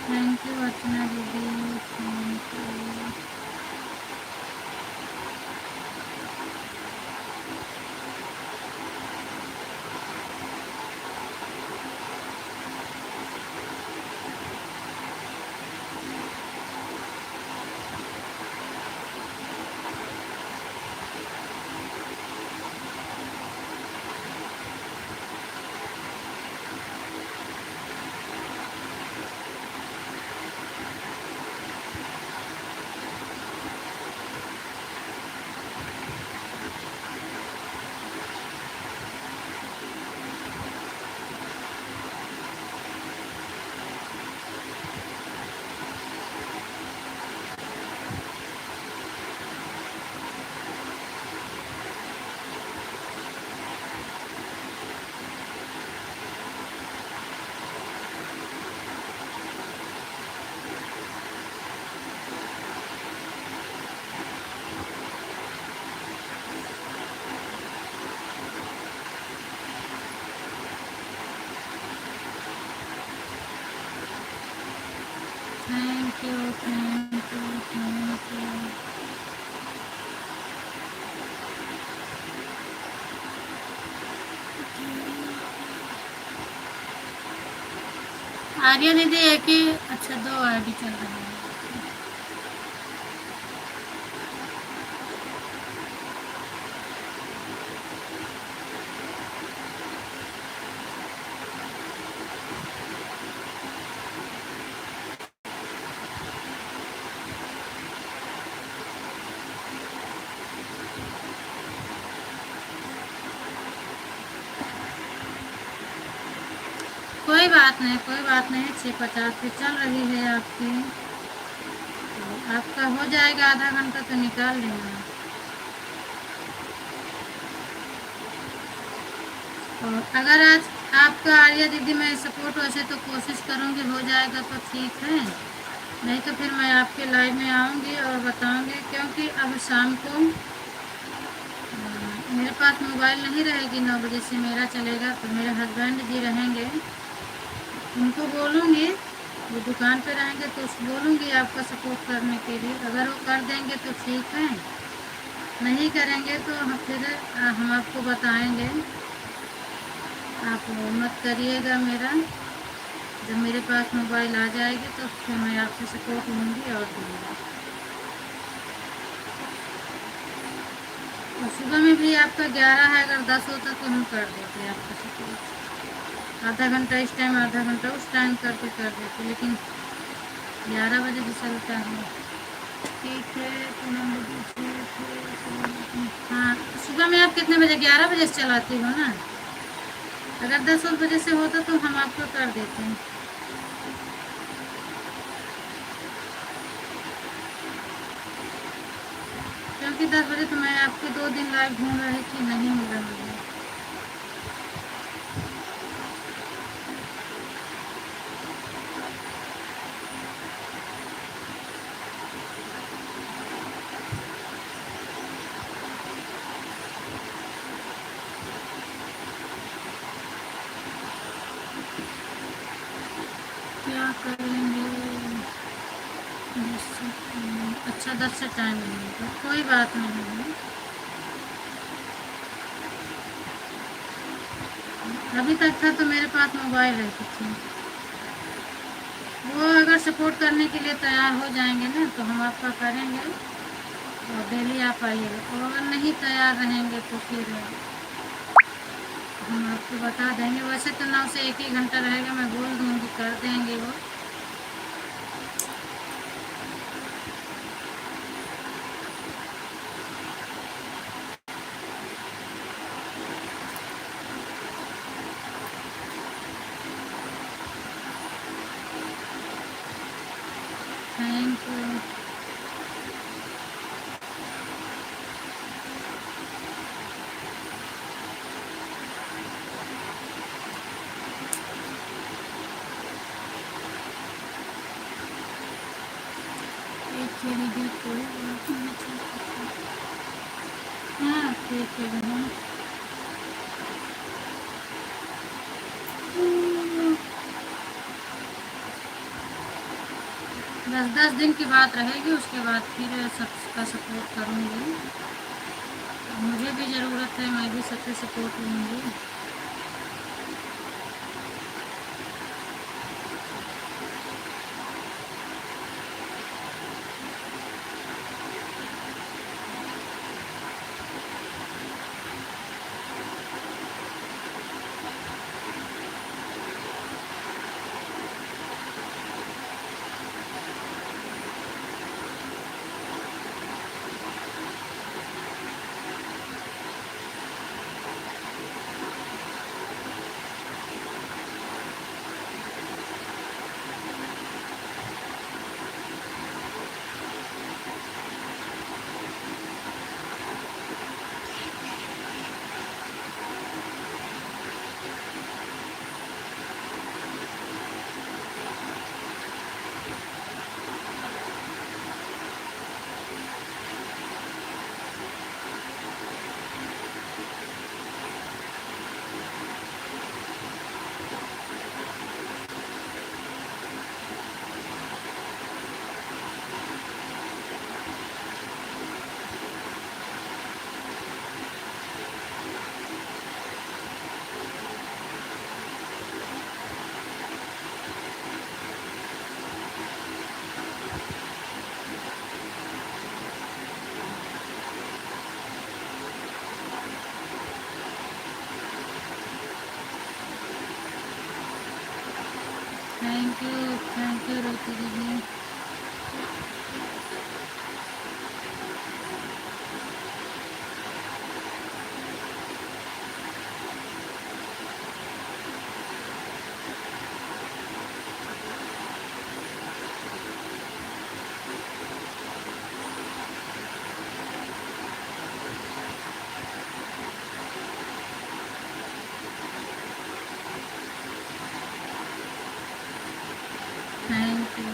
S1: थैंक यू अर्चना दीदी, thank you. Thank you, thank you, thank you. Arya दीदी एक ही, अच्छा 2 आईडी चल रही है। कोई बात नहीं, कोई बात नहीं। 6:50 पे चल रही है आपकी, तो आपका हो जाएगा। आधा घंटा तो निकाल लेना। और अगर आज आपका आर्या दीदी मैं सपोर्ट वैसे तो कोशिश करूँगी, हो जाएगा तो ठीक है, नहीं तो फिर मैं आपके लाइव में आऊँगी और बताऊँगी। क्योंकि अब शाम को मेरे पास मोबाइल नहीं रहेगी, 9 बजे से मेरा चलेगा, तो मेरे हस्बैंड जी रहेंगे, उनको बोलूँगी, वो दुकान पे रहेंगे तो बोलूँगी आपका सपोर्ट करने के लिए। अगर वो कर देंगे तो ठीक है, नहीं करेंगे तो हम फिर हम आपको बताएंगे। आप मत करिएगा मेरा, जब मेरे पास मोबाइल आ जाएगी तो फिर मैं आपसे सपोर्ट लूँगी और दूँगी। और सुबह में भी आपका 11 है, अगर 10 होता तो हम कर देते आपका सपोर्ट। आधा घंटा इस टाइम, आधा घंटा उस टाइम करके कर देते, लेकिन 11 बजे भी चलता है। ठीक है, हाँ, सुबह में आप कितने बजे? 11 बजे से चलाती हो ना? अगर 10 बजे से होता तो हम आपको कर देते हैं। क्योंकि 10 बजे तो मैं आपके 2 दिन लाइव घूम रही थी, नहीं मिला मुझे। क्या करेंगे? अच्छा, 10 से टाइम मिलेगा, कोई बात नहीं है। अभी तक था तो मेरे पास मोबाइल रहती थी। वो अगर सपोर्ट करने के लिए तैयार हो जाएंगे ना तो हम आपका करेंगे और डेली आप आइएगा। और अगर नहीं तैयार रहेंगे तो फिर हम आपको बता देंगे। वैसे तो 9 से 1 ही घंटा रहेगा, मैं बोल दूँगी, कर देंगे वो। Thank you. दीदी कोई बात नहीं। हाँ ठीक है बहन। 10 दिन की बात रहेगी, उसके बाद फिर सबका सपोर्ट करूँगी। मुझे भी ज़रूरत है, मैं भी सबसे सपोर्ट लूँगी। थैंक यू रोती दीदी। Thank you.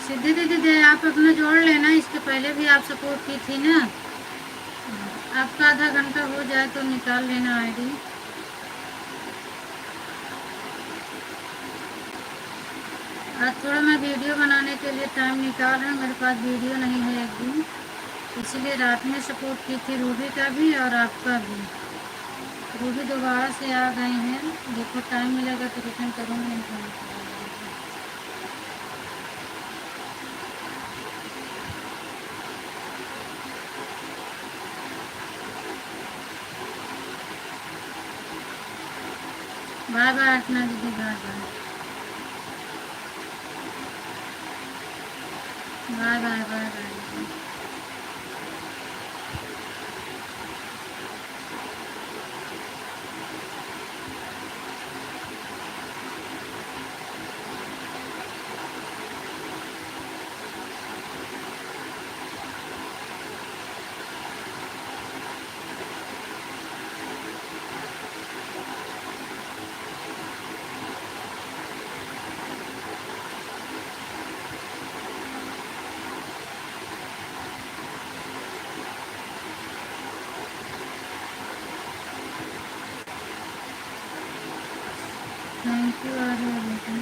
S1: सिद्धि दीदी दे आप अपना जोड़ लेना, इसके पहले भी आप सपोर्ट की थी ना। आपका आधा घंटा हो जाए तो निकाल लेना आईडी। आज थोड़ा मैं वीडियो बनाने के लिए टाइम निकाल रहा हूँ, मेरे पास वीडियो नहीं है एक दिन, इसीलिए रात में सपोर्ट की थी रूबी का भी और आपका भी। रूबी दोबारा से आ गए हैं, देखो टाइम मिलेगा तो रिटर्न करूँगी, नहीं तो नहीं। बाय बाय अर्चना दीदी, bye bye bye bye bye bye. Thank you आ रहे बेटा।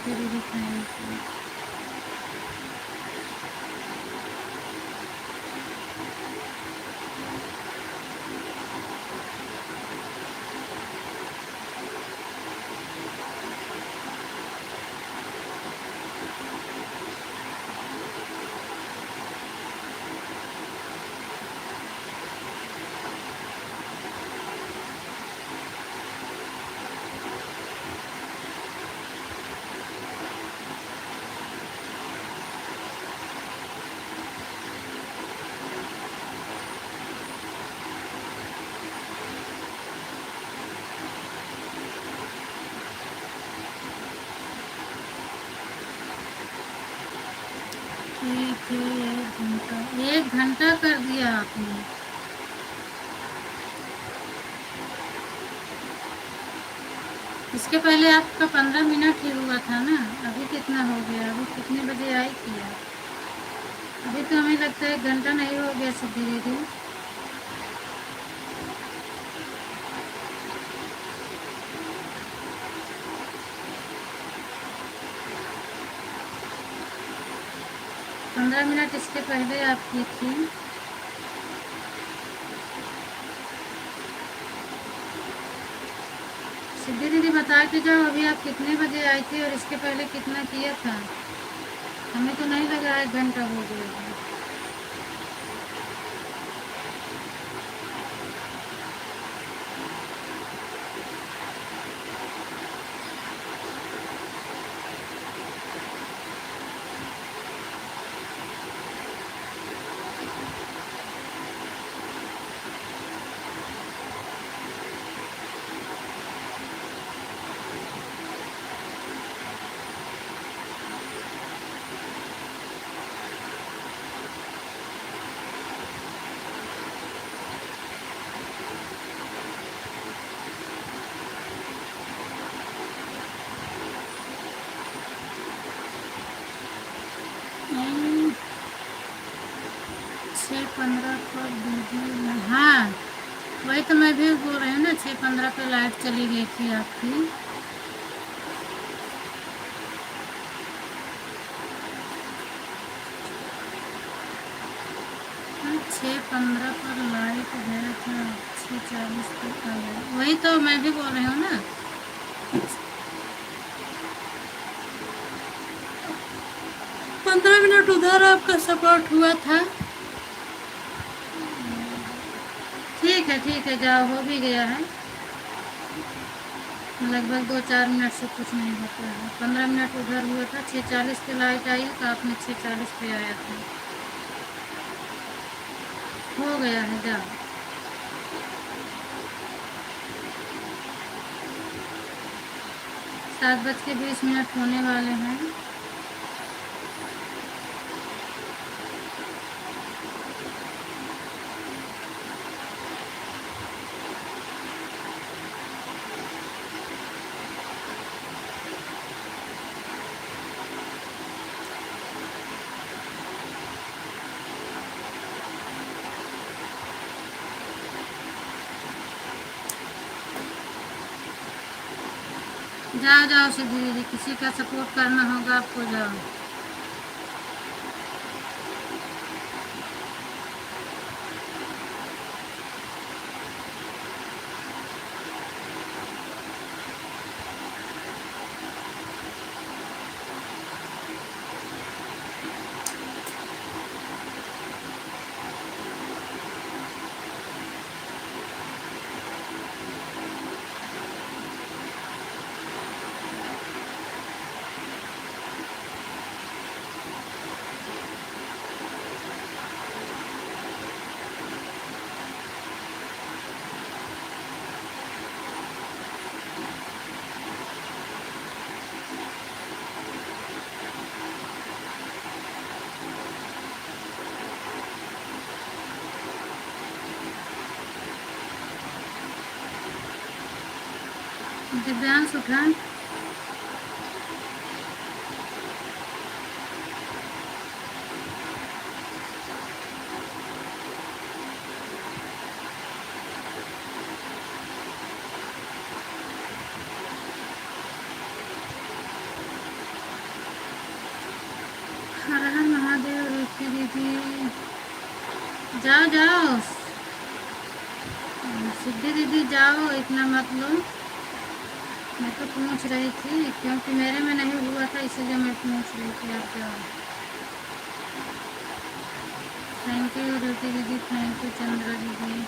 S1: दीदी थैंक यू। ठीक है, 1 घंटा, 1 घंटा कर दिया आपने। इसके पहले आपका 15 मिनट ही हुआ था ना, अभी कितना हो गया, अभी कितने बजे आई थी आप? अभी तो हमें लगता है 1 घंटा नहीं हो गया सिद्धि दीदी। पंद्रह मिनट इसके पहले आप की थी। सिद्धि दीदी बता के जाओ, अभी आप कितने बजे आई थी और इसके पहले कितना किया था? हमें तो नहीं लगा 1 घंटा हो गया। से 15 पर वीडियो, हाँ वही तो मैं भी बोल रही हूँ ना, 6:15 पे लाइट चली गई थी आपकी। हाँ, 6:15 पर लाइट गया था, 6:40 पे आ गया। वही तो मैं भी बोल रही हूँ ना। 15 मिनट उधर आपका सपोर्ट हुआ था। ठीक है, जाओ, हो भी गया है। लगभग 2-4 मिनट से कुछ नहीं होता है। 15 मिनट उधर हुआ था, 6:40 पे लाइट आई तो आपने 6:40 पे आया था। हो गया है, जाओ। 7:20 होने वाले हैं। जाओ जाओ सीधी दीदी, किसी का सपोर्ट करना होगा आपको, जाओ। दिव्यांश उठा। हर हर महादेव। रुचि दीदी, जाओ जाओ। सिद्धि दीदी जाओ, इतना मत लो। मैं तो पूछ रही थी क्योंकि मेरे में नहीं हुआ था, इसीलिए मैं पूछ रही थी। आप जाओ। थैंक यू रुचि दीदी, थैंक यू चंद्रा दीदी।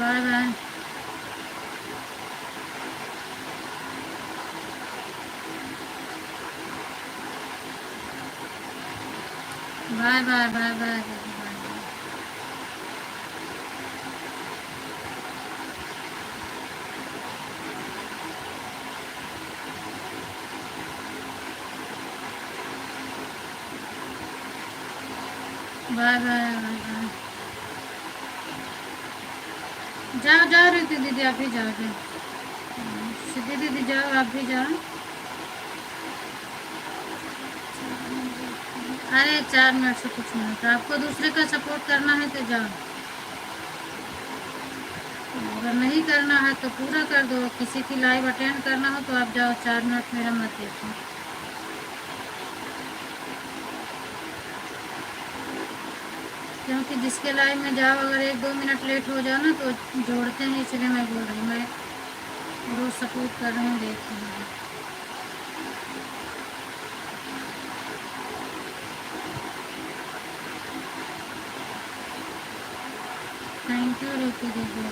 S1: Bye bye. Bye bye bye bye. Bye bye bye bye. जाओ जाओ रुचि दीदी, आप भी जाओ, जाओ। सिद्धि दीदी जाओ, आप भी जाओ। अरे 4 मिनट से कुछ नहीं होता। आपको दूसरे का सपोर्ट करना है तो जाओ, अगर नहीं करना है तो पूरा कर दो। किसी की लाइव अटेंड करना हो तो आप जाओ, 4 मिनट मेरा मत देखो। क्योंकि जिसके लाइव में जाओ, अगर 1-2 मिनट लेट हो जाओ ना तो जोड़ते हैं, इसलिए मैं बोल रही हूँ। मैं रोज़ सपोर्ट कर रही हूँ, देख रही हूँ। थैंक यू रुचि दीदी।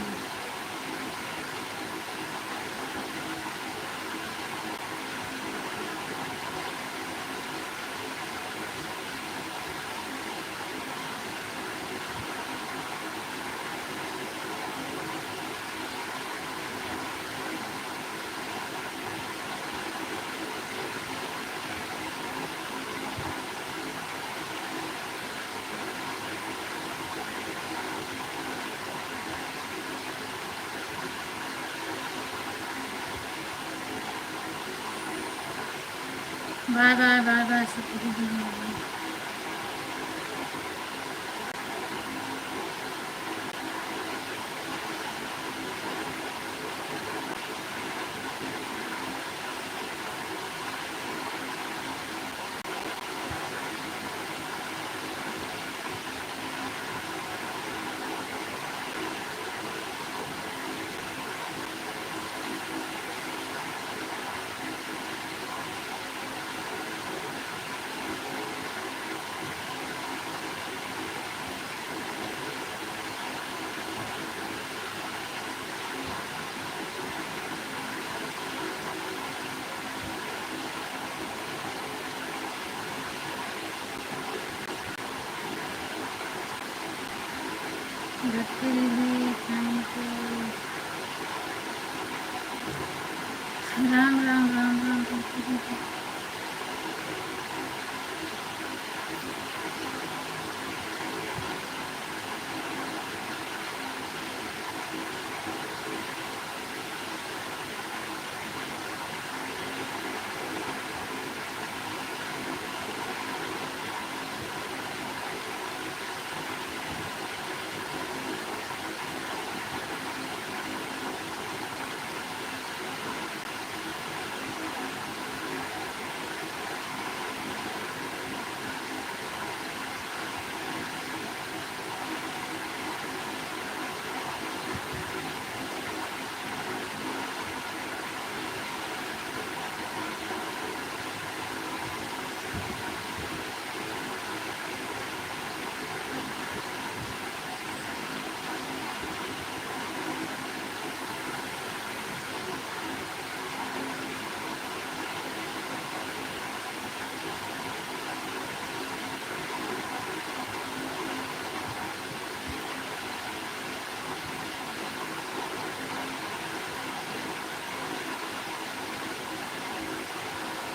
S1: बाय बाय बाय बाय शुक्रिया दीदी। दीदी थैंक यू। राम राम राम राम दीदी।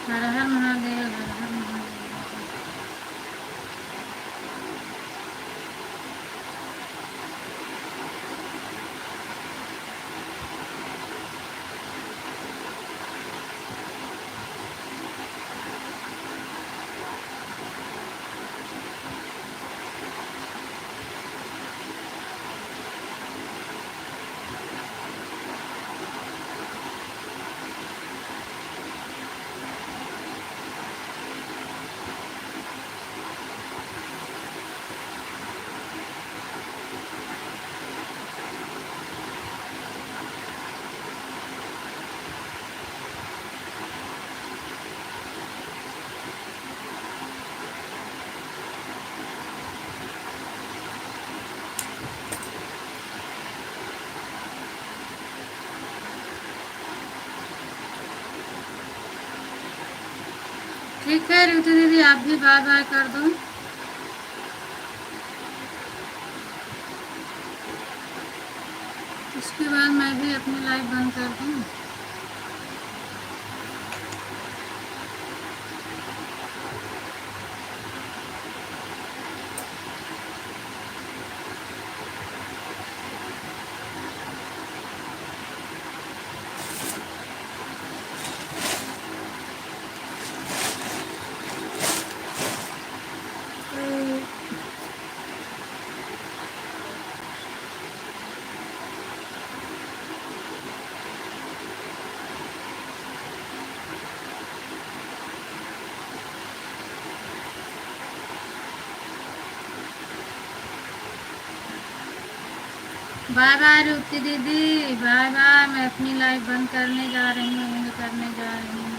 S1: हर हर महादेव हर हर महादेव। ठीक है ऋतु दीदी आप भी बाय बाय कर दो। इसके बाद मैं भी अपनी लाइव बंद कर दूँ। बाय बाय रुचि दीदी बाय बाय। मैं अपनी लाइफ बंद करने जा रही हूँ करने जा रही हूँ।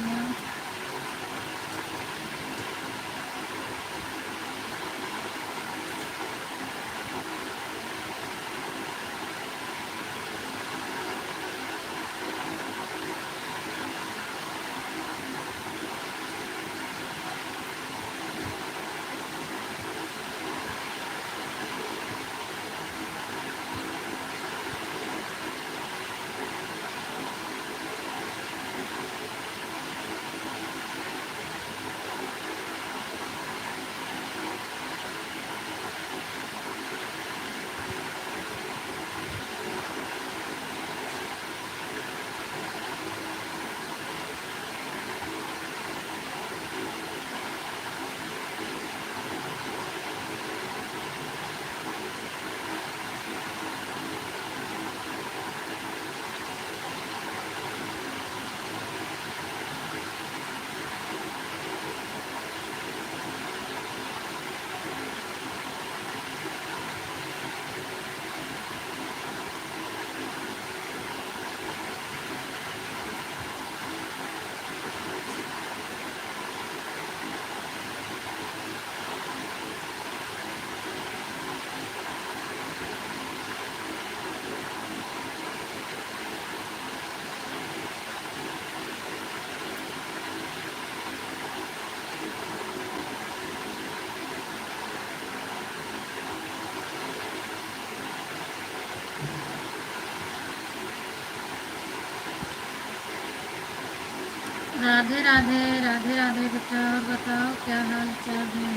S1: राधे राधे, राधे राधे बेटा। और बताओ क्या हाल चाल है?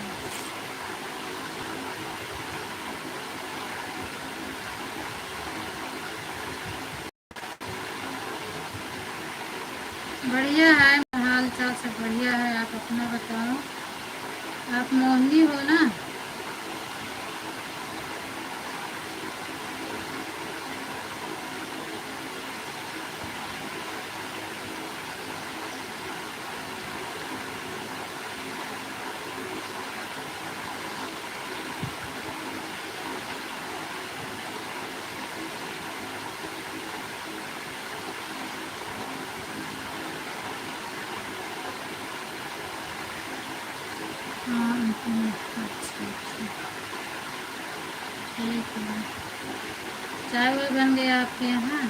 S1: बढ़िया है, हाल चाल सब बढ़िया है। आप अपना बताओ। आप मोहिनी हो ना? हाँ अच्छा अच्छा, ठीक है। चाय वाय बन गया आपके यहाँ?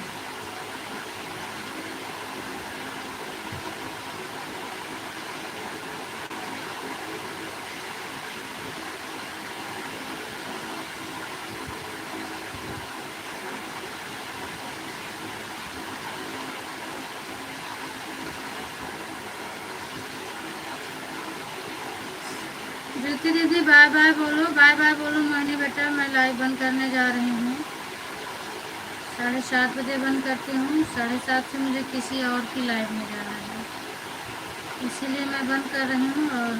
S1: ज्योति दीदी बाय बाय बोलो, बाय बाय बोलो। मोहिनी बेटा मैं लाइव बंद करने जा रही हूँ। 7:30 बजे बंद करती हूँ। 7:30 से मुझे किसी और की लाइव में जाना है, इसीलिए मैं बंद कर रही हूँ। और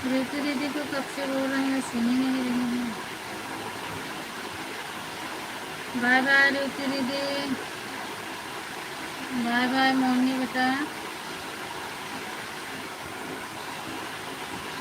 S1: ज्योति दीदी को कब से बोल रही हूँ, सुन ही नहीं रही हूँ। बाय बाय ज्योति दीदी, बाय बाय मोहिनी बेटा।